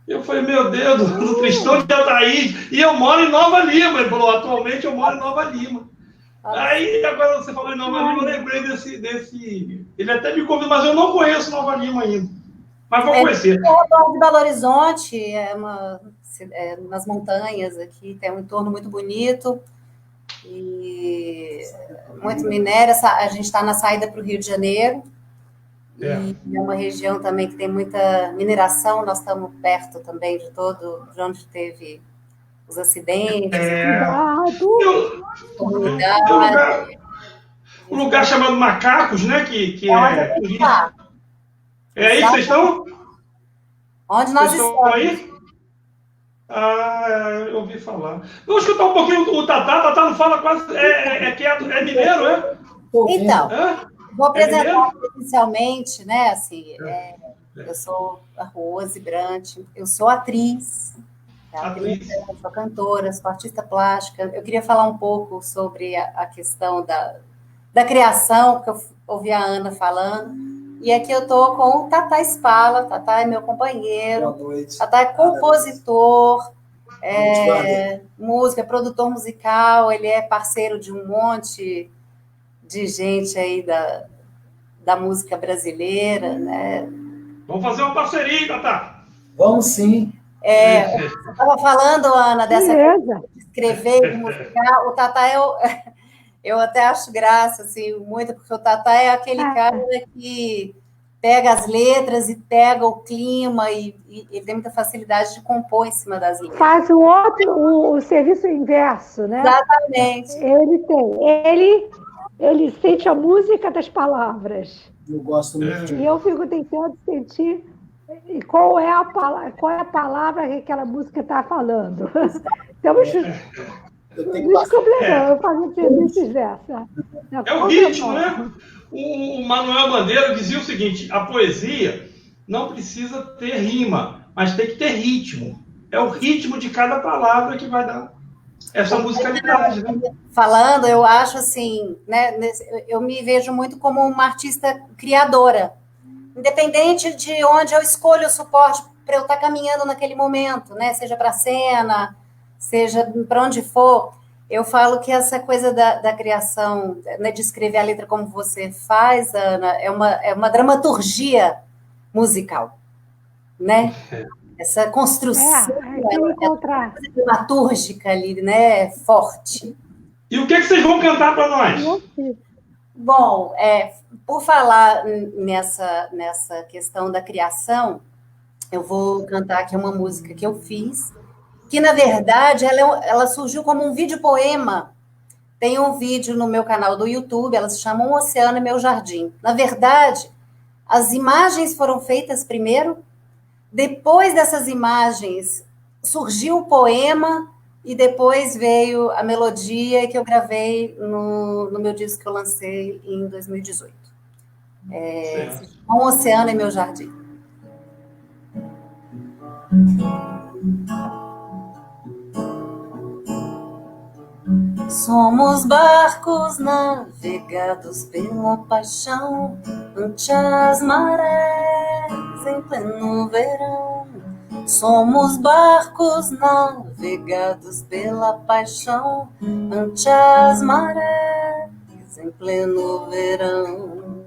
[SPEAKER 2] Eu falei, meu Deus, do Tristão de Ataíde. E eu moro em Nova Lima. Ele falou, atualmente eu moro em Nova Lima. Aí, agora você falou em Nova Lima, eu lembrei desse... Ele até me convidou, mas eu não conheço Nova Lima ainda. Mas vou conhecer.
[SPEAKER 7] O de Belo Horizonte, nas montanhas aqui, tem um entorno muito bonito. E muito minério. A gente está na saída para o Rio de Janeiro. E é uma região também que tem muita mineração. Nós estamos perto também de onde teve os acidentes.
[SPEAKER 2] Um lugar chamado Macacos, né? Que é aí que vocês estão?
[SPEAKER 7] Onde nós estamos.
[SPEAKER 2] Aí? Eu ouvi falar. Vamos escutar um pouquinho o Tatá. Tatá não fala quase. É quieto. É mineiro, é?
[SPEAKER 7] Então, vou apresentar oficialmente, né? Assim, Eu sou a Rose Brant, eu sou atriz, eu sou cantora, sou artista plástica. Eu queria falar um pouco sobre a questão da criação, porque eu ouvi a Ana falando, e aqui eu estou com o Tata Spala. Tata é meu companheiro,
[SPEAKER 1] Boa noite.
[SPEAKER 7] Tata é compositor, música, produtor musical, ele é parceiro de um monte de gente aí da música brasileira, né?
[SPEAKER 2] Vamos fazer uma parceria, Tata.
[SPEAKER 1] Vamos sim.
[SPEAKER 7] Você estava falando, Ana, dessa coisa de escrever, de musicar. O Tata eu até acho graça, assim, muito, porque o Tata é aquele cara que pega as letras e pega o clima e ele tem muita facilidade de compor em cima das letras.
[SPEAKER 3] Faz o serviço inverso, né?
[SPEAKER 7] Exatamente.
[SPEAKER 3] Ele sente a música das palavras.
[SPEAKER 1] Eu gosto muito.
[SPEAKER 3] E eu fico tentando sentir qual é a palavra que aquela música está falando. Então, eu faço o serviço inverso.
[SPEAKER 2] É o ritmo, né? O Manuel Bandeira dizia o seguinte: a poesia não precisa ter rima, mas tem que ter ritmo. É o ritmo de cada palavra que vai dar essa musicalidade, né?
[SPEAKER 7] Falando, eu acho assim, né? Eu me vejo muito como uma artista criadora, independente de onde eu escolho o suporte para eu estar caminhando naquele momento, né? Seja para a cena, seja para onde for. Eu falo que essa coisa da criação, né, de escrever a letra como você faz, Ana, é uma dramaturgia musical, né? Essa construção dramatúrgica ali, né? Forte.
[SPEAKER 2] E o que vocês vão cantar para nós?
[SPEAKER 7] Bom, por falar nessa questão da criação, eu vou cantar aqui uma música que eu fiz, que, na verdade, ela surgiu como um vídeo-poema. Tem um vídeo no meu canal do YouTube, ela se chama Um Oceano e Meu Jardim. Na verdade, as imagens foram feitas primeiro, depois dessas imagens surgiu o poema e depois veio a melodia que eu gravei no meu disco que eu lancei em 2018. Um Oceano e Meu Jardim. Somos barcos navegados pela paixão ante as marés em pleno verão. Somos barcos navegados pela paixão ante as marés em pleno verão.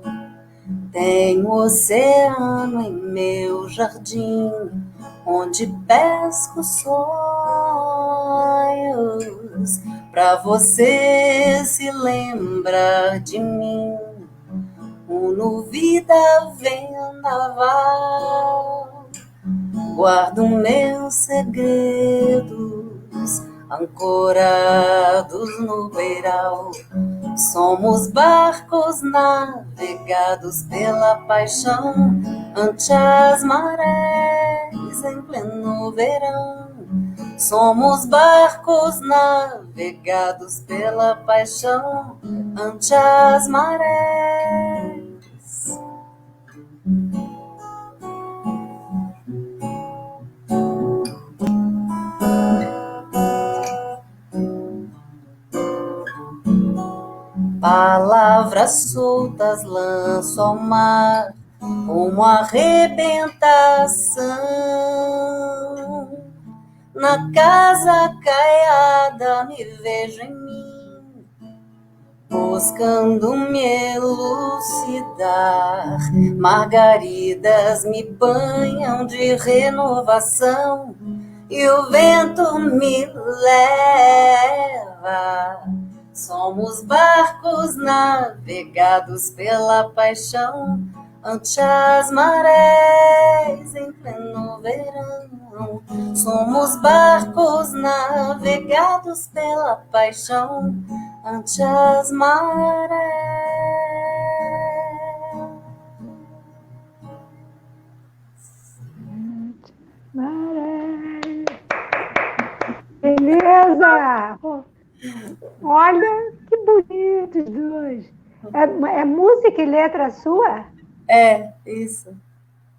[SPEAKER 7] Tenho oceano em meu jardim, onde pesco sonhos, pra você se lembrar de mim. Uno vida vendaval, guardo meus segredos ancorados no beiral. Somos barcos navegados pela paixão ante as marés em pleno verão. Somos barcos navegados pela paixão ante as marés. Palavras soltas lanço ao mar como arrebentação. Na casa caiada me vejo em mim, buscando me elucidar. Margaridas me banham de renovação e o vento me leva. Somos barcos navegados pela paixão ante as marés em pleno verão. Somos barcos navegados pela paixão ante as marés.
[SPEAKER 3] Marés. Beleza! Olha, que bonitos dois. É música e letra sua?
[SPEAKER 7] É, isso.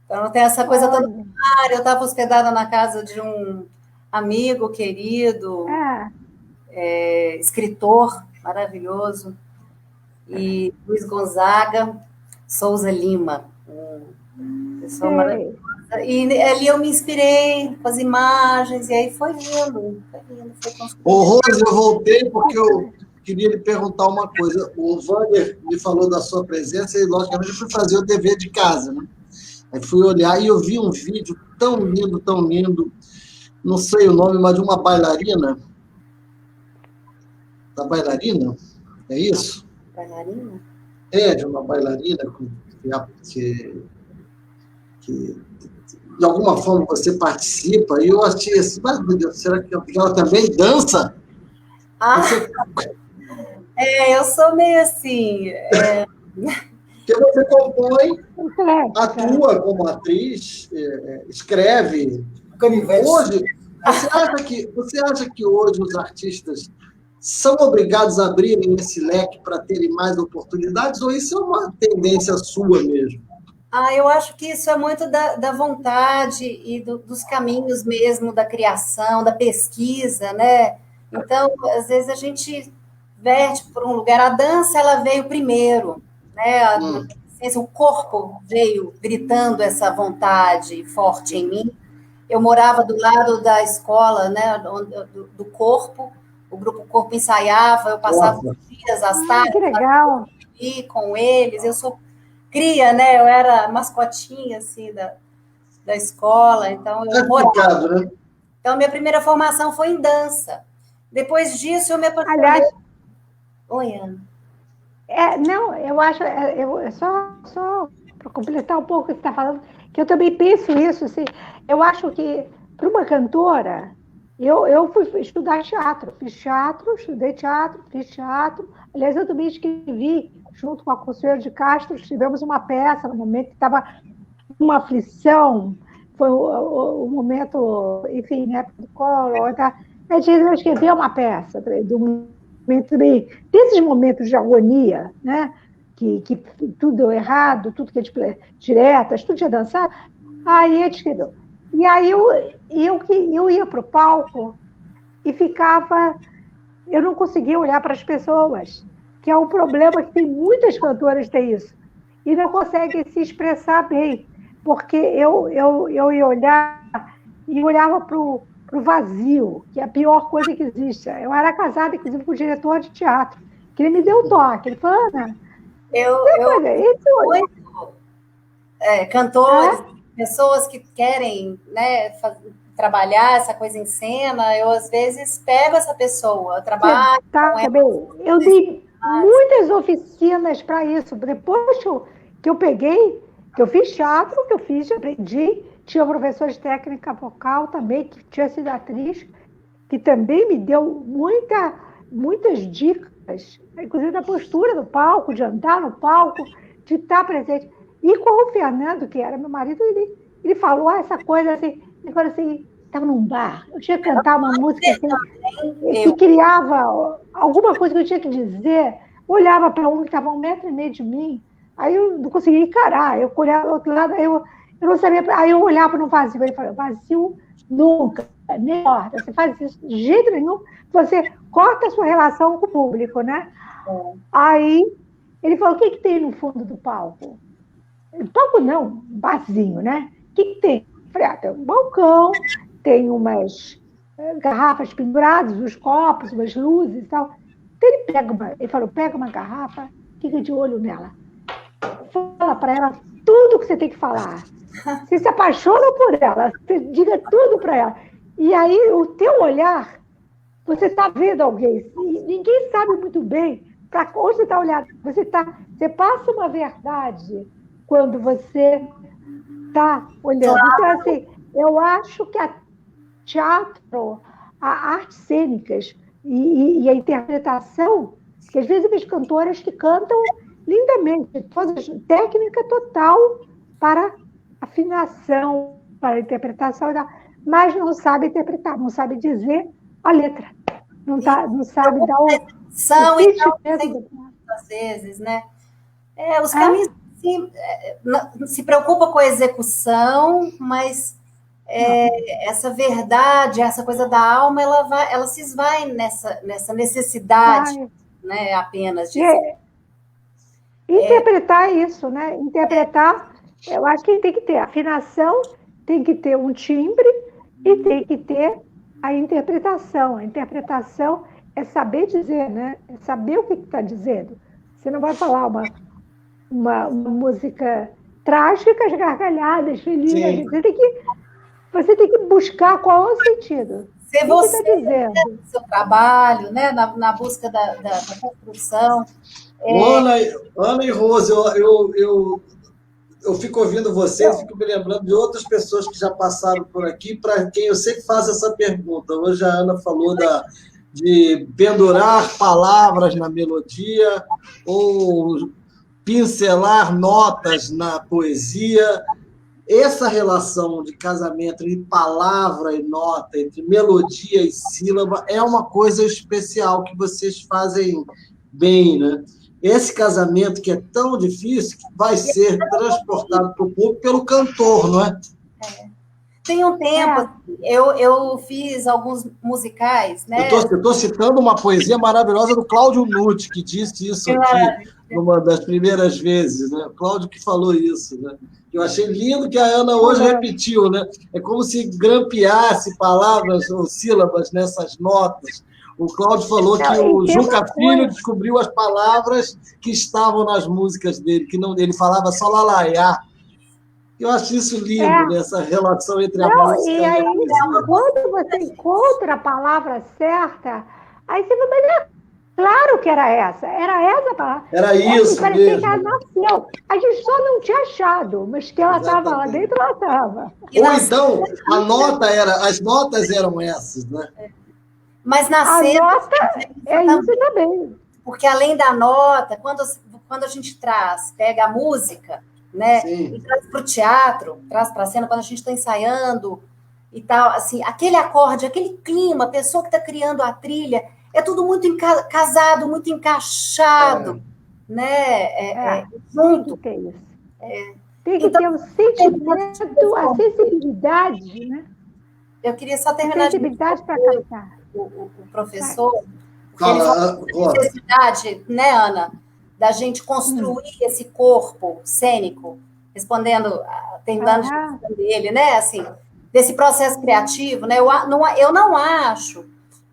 [SPEAKER 7] Então, não tem essa coisa toda. Eu estava hospedada na casa de um amigo querido, escritor maravilhoso, e Luiz Gonzaga Souza Lima, pessoa maravilhosa. E ali eu me inspirei com as imagens, e aí foi lindo.
[SPEAKER 1] Ô, Rose, eu voltei porque eu queria lhe perguntar uma coisa. O Wander me falou da sua presença e, logicamente, eu fui fazer o dever de casa, né? Aí fui olhar e eu vi um vídeo tão lindo, não sei o nome, mas de uma bailarina. Da bailarina? É isso?
[SPEAKER 7] Bailarina?
[SPEAKER 1] De uma bailarina que de alguma forma você participa, e eu achei assim, mas, meu Deus, será que ela também dança?
[SPEAKER 7] Eu sou meio assim...
[SPEAKER 1] Porque você compõe, atua como atriz, escreve. Hoje, você acha que hoje os artistas são obrigados a abrirem esse leque para terem mais oportunidades, ou isso é uma tendência sua mesmo?
[SPEAKER 7] Eu acho que isso é muito da vontade e dos caminhos mesmo da criação, da pesquisa, né? Então, às vezes a gente verte por um lugar. A dança, ela veio primeiro, né? O corpo veio gritando essa vontade forte em mim. Eu morava do lado da escola, né? Do corpo. O grupo Corpo ensaiava, eu passava os dias, as tardes,
[SPEAKER 3] que legal.
[SPEAKER 7] Com eles. Eu sou cria, né? Eu era mascotinha, assim, da escola, então eu morava.
[SPEAKER 1] Né?
[SPEAKER 7] Então, minha primeira formação foi em dança. Depois disso, eu me apaixonei.
[SPEAKER 3] Aliás,
[SPEAKER 7] Oi, Ana.
[SPEAKER 3] Não, eu acho, só para completar um pouco o que você está falando, que eu também penso isso, assim, eu acho que, para uma cantora, eu fui estudar teatro, estudei teatro, fiz teatro, aliás, eu também escrevi, junto com a Consuelo de Castro, tivemos uma peça, no momento que estava uma aflição, foi o momento, enfim, né, do Collor, tá? A gente escreveu uma peça, desses momentos de agonia, né, que tudo deu errado, tudo que é diretas, tudo tinha dançado, aí a gente escreveu. E aí eu ia para o palco e ficava, eu não conseguia olhar para as pessoas, que é um problema que tem muitas cantoras têm isso, e não conseguem se expressar bem, porque eu ia olhar e olhava para o vazio, que é a pior coisa que existe. Eu era casada, inclusive, com o diretor de teatro, que ele me deu um toque, ele falou, Ana,
[SPEAKER 7] cantores, pessoas que querem, né, trabalhar essa coisa em cena, eu às vezes pego essa pessoa, trabalho
[SPEAKER 3] eu dei muitas oficinas para isso. Depois que eu peguei, que eu fiz teatro, que eu fiz, aprendi, tinha professor de técnica vocal também, que tinha sido atriz, que também me deu muitas dicas, inclusive da postura do palco, de andar no palco, de estar presente. E com o Fernando, que era meu marido, ele falou essa coisa assim, ele falou assim, estava num bar, eu tinha que cantar uma música assim, que criava alguma coisa que eu tinha que dizer, olhava para um que estava a 1,5 metro de mim, aí eu não conseguia encarar, eu olhava do outro lado, aí eu não sabia, aí eu olhava no vazio, ele falou, vazio nunca, nem corta, você faz isso de jeito nenhum, você corta a sua relação com o público, né? Aí ele falou, o que tem no fundo do palco? Palco não, barzinho, né? O que tem? Eu falei, tem um balcão, tem umas garrafas penduradas, uns copos, umas luzes e tal. Então ele falou, pega uma garrafa, fica de olho nela. Fala para ela tudo que você tem que falar. Você se apaixona por ela, você diga tudo para ela. E aí, o teu olhar, você está vendo alguém, e ninguém sabe muito bem para onde você está olhando. Você passa uma verdade quando você está olhando. Então, assim, eu acho que a teatro, a artes cênicas e a interpretação, que às vezes eu vejo cantoras que cantam lindamente, técnica total para afinação, para interpretação, mas não sabe interpretar, não sabe dizer a letra, não sabe dar o
[SPEAKER 7] sentimento às vezes, né? Os caminhos assim, se preocupa com a execução, mas essa verdade, essa coisa da alma, ela se esvai nessa necessidade, né, apenas de...
[SPEAKER 3] Interpretar isso, né? Interpretar, eu acho que tem que ter afinação, tem que ter um timbre e tem que ter a interpretação. A interpretação é saber dizer, né? É saber o que está dizendo. Você não vai falar uma música trágica, as gargalhadas, feliz. Você tem que buscar qual é o sentido.
[SPEAKER 7] Ser você, né, no seu trabalho, né, na busca da construção.
[SPEAKER 1] Ana e Rose, eu fico ouvindo vocês, fico me lembrando de outras pessoas que já passaram por aqui, para quem eu sempre faço essa pergunta. Hoje a Ana falou de pendurar palavras na melodia ou pincelar notas na poesia. Essa relação de casamento entre palavra e nota, entre melodia e sílaba, é uma coisa especial que vocês fazem bem, né? Esse casamento que é tão difícil, que vai ser transportado para o público pelo cantor, não é?
[SPEAKER 7] Tem um tempo, eu fiz alguns musicais, né?
[SPEAKER 1] Eu estou citando uma poesia maravilhosa do Cláudio Nutti, que disse isso aqui, numa das primeiras vezes, né? O Cláudio que falou isso, né? Eu achei lindo que a Ana hoje repetiu, né? É como se grampeasse palavras ou sílabas nessas notas. O Cláudio falou que o Juca Filho descobriu as palavras que estavam nas músicas dele, que não, ele falava só lalaiá. Eu acho isso lindo, né? Essa relação entre a música e a poesia.
[SPEAKER 3] Quando você encontra a palavra certa, aí você vai dizer, claro que era essa a palavra.
[SPEAKER 1] Era isso mesmo.
[SPEAKER 3] Que ela nasceu. A gente só não tinha achado, mas que ela estava lá dentro, ela estava.
[SPEAKER 1] Ou então, as notas eram essas, né?
[SPEAKER 7] Mas na cena...
[SPEAKER 3] A nota é isso também.
[SPEAKER 7] Porque além da nota, quando a gente pega a música, né, e traz para o teatro, traz para a cena, quando a gente está ensaiando e tal, assim, aquele acorde, aquele clima, a pessoa que está criando a trilha, é tudo muito casado, muito encaixado, né? Junto.
[SPEAKER 3] Tem que ter isso. Tem que ter um sentimento, a sensibilidade, né?
[SPEAKER 7] Eu queria só terminar
[SPEAKER 3] sensibilidade para cantar.
[SPEAKER 7] O professor, ele falou da necessidade, né, Ana, da gente construir esse corpo cênico, terminando dele, né, assim, desse processo criativo, né, eu não acho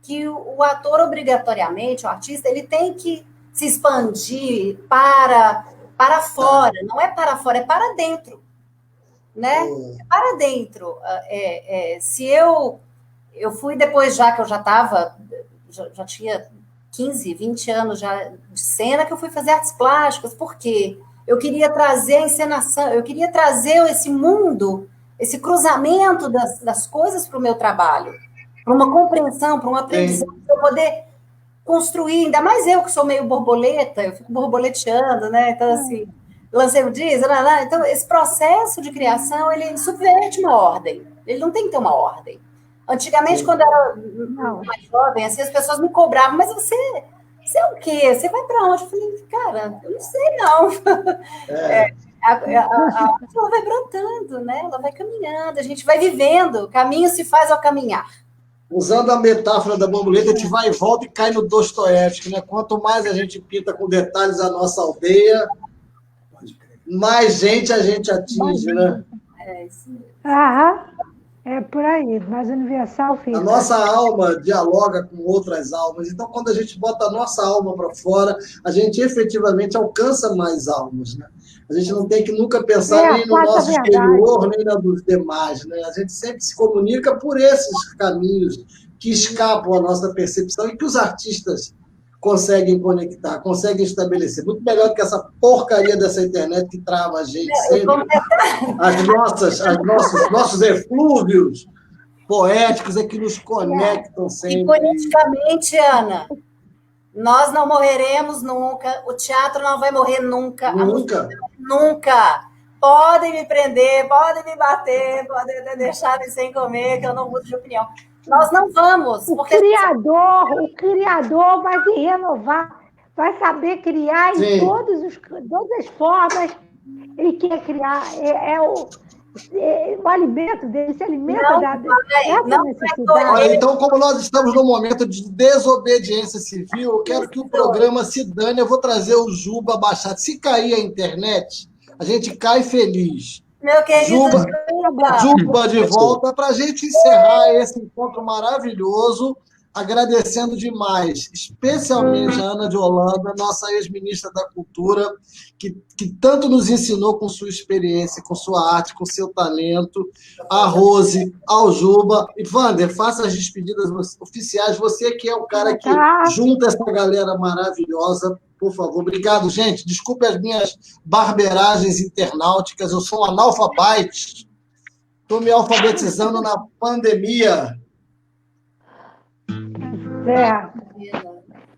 [SPEAKER 7] que o ator, obrigatoriamente, o artista, ele tem que se expandir para fora, não é para fora, é para dentro, né, é para dentro. Se eu fui depois, já que eu já tinha 15, 20 anos já de cena, que eu fui fazer artes plásticas, porque eu queria trazer a encenação, eu queria trazer esse mundo, esse cruzamento das coisas para o meu trabalho, para uma compreensão, para uma aprendizagem, para eu poder construir, ainda mais eu que sou meio borboleta, eu fico borboleteando, né? Então, assim, lancei o diesel, então esse processo de criação, ele subverte uma ordem, ele não tem que ter uma ordem. Antigamente, quando eu era mais jovem, assim, as pessoas me cobravam, mas você é o quê? Você vai para onde? Eu falei, cara, eu não sei, não. Ela vai brotando, né? Ela vai caminhando, a gente vai vivendo, o caminho se faz ao caminhar.
[SPEAKER 1] Usando a metáfora da borboleta, a gente vai e volta e cai no Dostoiévski, né? Quanto mais a gente pinta com detalhes a nossa aldeia, mais gente a gente atinge, né?
[SPEAKER 7] É isso mesmo.
[SPEAKER 3] É por aí, mais universal fica.
[SPEAKER 1] A nossa alma dialoga com outras almas. Então, quando a gente bota a nossa alma para fora, a gente efetivamente alcança mais almas, né? A gente não tem que nunca pensar nem no nosso exterior, nem na dos demais, né? A gente sempre se comunica por esses caminhos que escapam à nossa percepção e que os artistas conseguem conectar, conseguem estabelecer. Muito melhor do que essa porcaria dessa internet que trava a gente sempre. Nossos eflúvios poéticos é que nos conectam sempre.
[SPEAKER 7] E politicamente, Ana, nós não morreremos nunca, o teatro não vai morrer nunca.
[SPEAKER 1] Nunca.
[SPEAKER 7] Nunca. Podem me prender, podem me bater, podem deixar me sem comer, que eu não mudo de opinião. Nós não vamos.
[SPEAKER 3] O Criador vai se renovar, vai saber criar em todas as formas ele quer criar, o alimento dele se alimenta dessa necessidade.
[SPEAKER 1] Olha, então, como nós estamos num momento de desobediência civil, eu quero que o programa se dane. Eu vou trazer o Juba Machado. Se cair a internet, a gente cai feliz.
[SPEAKER 7] Meu querido
[SPEAKER 1] Juba de volta para a gente encerrar esse encontro maravilhoso, agradecendo demais, especialmente a Ana de Holanda, nossa ex-ministra da Cultura, que tanto nos ensinou com sua experiência, com sua arte, com seu talento, a Rose, ao Juba. E, Wander, faça as despedidas oficiais, você que é o cara que junta essa galera maravilhosa, por favor. Obrigado, gente. Desculpe as minhas barberagens internauticas, eu sou um analfabete, estou me alfabetizando na pandemia.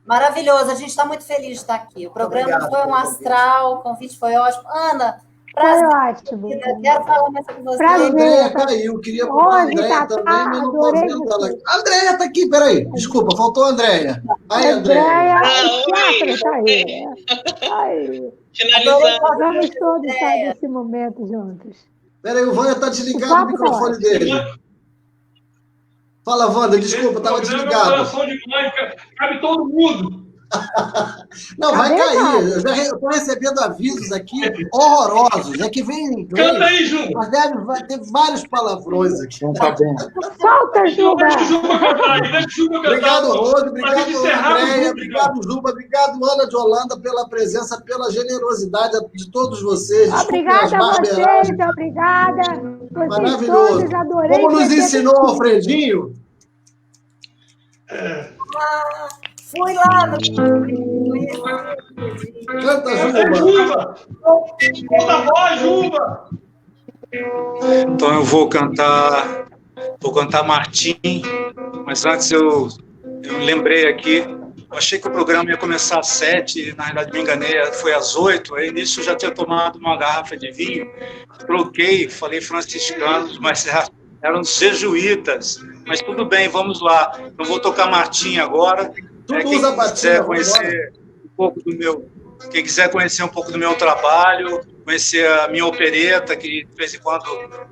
[SPEAKER 7] Maravilhoso, a gente está muito feliz de estar aqui. O programa foi um astral, o convite foi ótimo. Ana, prazer.
[SPEAKER 3] Foi ótimo.
[SPEAKER 7] Quero falar mais com você.
[SPEAKER 1] A Andréia caiu, queria botar a Andréia também, mas não estou vendo ela. A Andréia está aqui, peraí. Desculpa, faltou a Andréia. Aí, Andréia.
[SPEAKER 3] Está aí. Finalizando. Vamos todos estar nesse momento juntos.
[SPEAKER 1] Peraí, o Vânia está desligado o microfone dele. Fala, Wander, desculpa, estava desligado.
[SPEAKER 2] Coração de mãe, cabe todo mundo.
[SPEAKER 1] Não, vai cair. Eu já estou recebendo avisos aqui horrorosos. É que vem em inglês.
[SPEAKER 2] Canta aí, Juba.
[SPEAKER 1] Mas vai ter vários palavrões aqui.
[SPEAKER 5] Tá bom.
[SPEAKER 3] Solta, Juba.
[SPEAKER 1] Obrigado, Rose. Obrigado, Andréia. Obrigado, Juba. Obrigado, Ana de Holanda, pela presença, pela generosidade de todos vocês.
[SPEAKER 3] Obrigada a vocês. Obrigada.
[SPEAKER 1] Maravilhoso.
[SPEAKER 3] Todos, adorei.
[SPEAKER 1] Como nos ensinou o Alfredinho.
[SPEAKER 7] Fui lá no...
[SPEAKER 1] Canta,
[SPEAKER 2] Juba! Conta a voz, Juba!
[SPEAKER 5] Então eu vou cantar Martim, mas antes eu lembrei aqui, eu achei que o programa ia começar às 7, na verdade me enganei, foi às 8, aí nisso eu já tinha tomado uma garrafa de vinho, troquei, falei franciscanos, mas eram jesuítas, mas tudo bem, vamos lá. Eu vou tocar Martim agora. Quem quiser conhecer quem quiser conhecer um pouco do meu trabalho, conhecer a minha opereta, que de vez em quando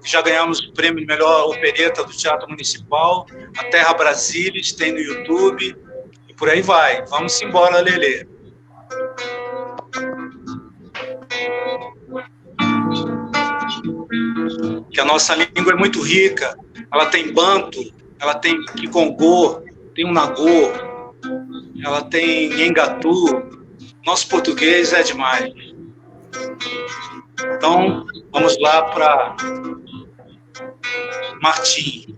[SPEAKER 5] já ganhamos o prêmio de melhor opereta do Teatro Municipal, a Terra Brasilis, tem no YouTube, e por aí vai. Vamos embora, Lelê. Que a nossa língua é muito rica, ela tem banto, ela tem kikongô, tem um nagô, ela tem engatu. Nosso português é demais. Então, vamos lá para Martim.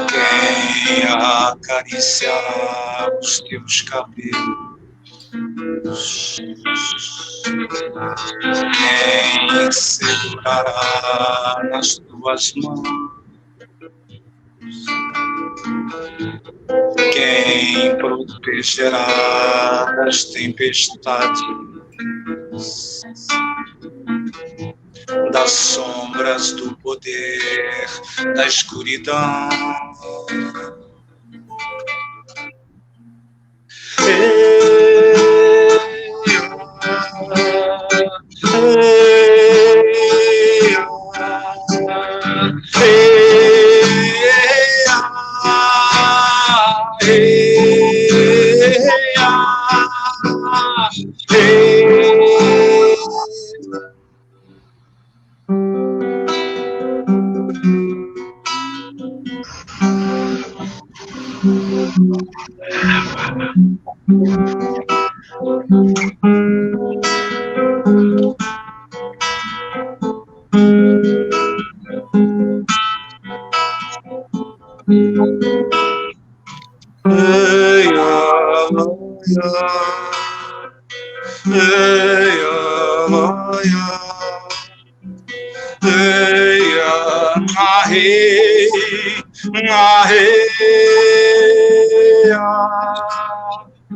[SPEAKER 5] Quem acariciar os teus cabelos, quem segurará nas tuas mãos, quem protegerá das tempestades, das sombras do poder, da escuridão.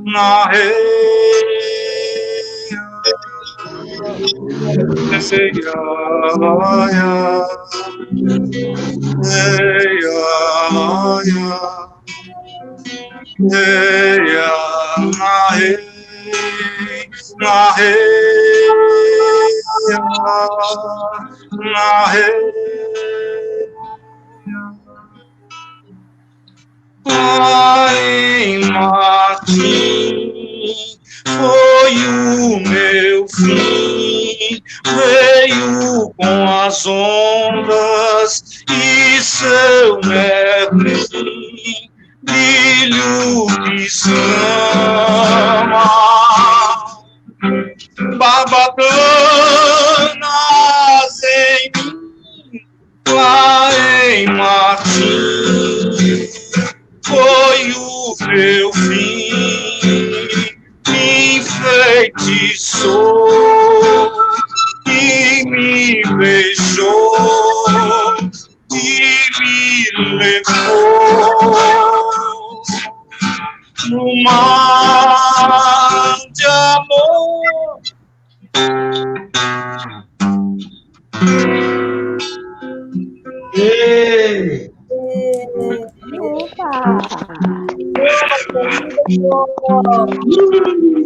[SPEAKER 5] na Pai Martim, foi o meu fim, veio com as ondas e seu neblin, brilho de chama, barbatanas em mim, lá em Martim, foi o meu fim, me enfeitiçou e me beijou e me levou no mar de amor.
[SPEAKER 1] Ei!
[SPEAKER 3] Opa!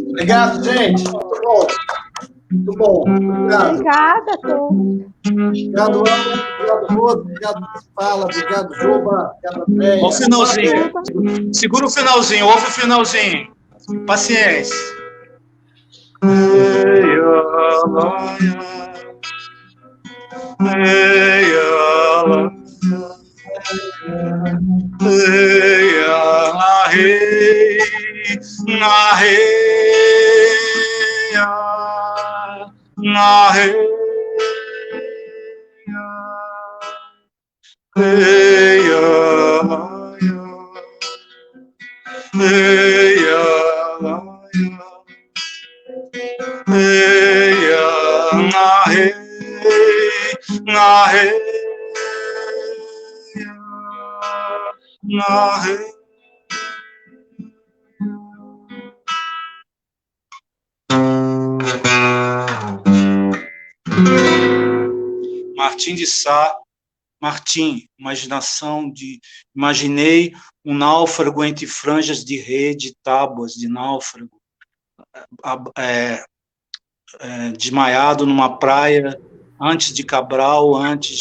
[SPEAKER 1] Obrigado, gente. Muito bom. Muito bom. Obrigado.
[SPEAKER 3] Obrigada a todos.
[SPEAKER 1] Obrigado, Ana. Obrigado, Rodo. Obrigado, Fala. Obrigado, Juba. Obrigado, Andréia.
[SPEAKER 5] Olha o finalzinho. Segura o finalzinho, ouve o finalzinho. Paciência. Martim de Sá, Martim, imaginei um náufrago entre franjas de rede, tábuas de náufrago, desmaiado numa praia, antes de Cabral, antes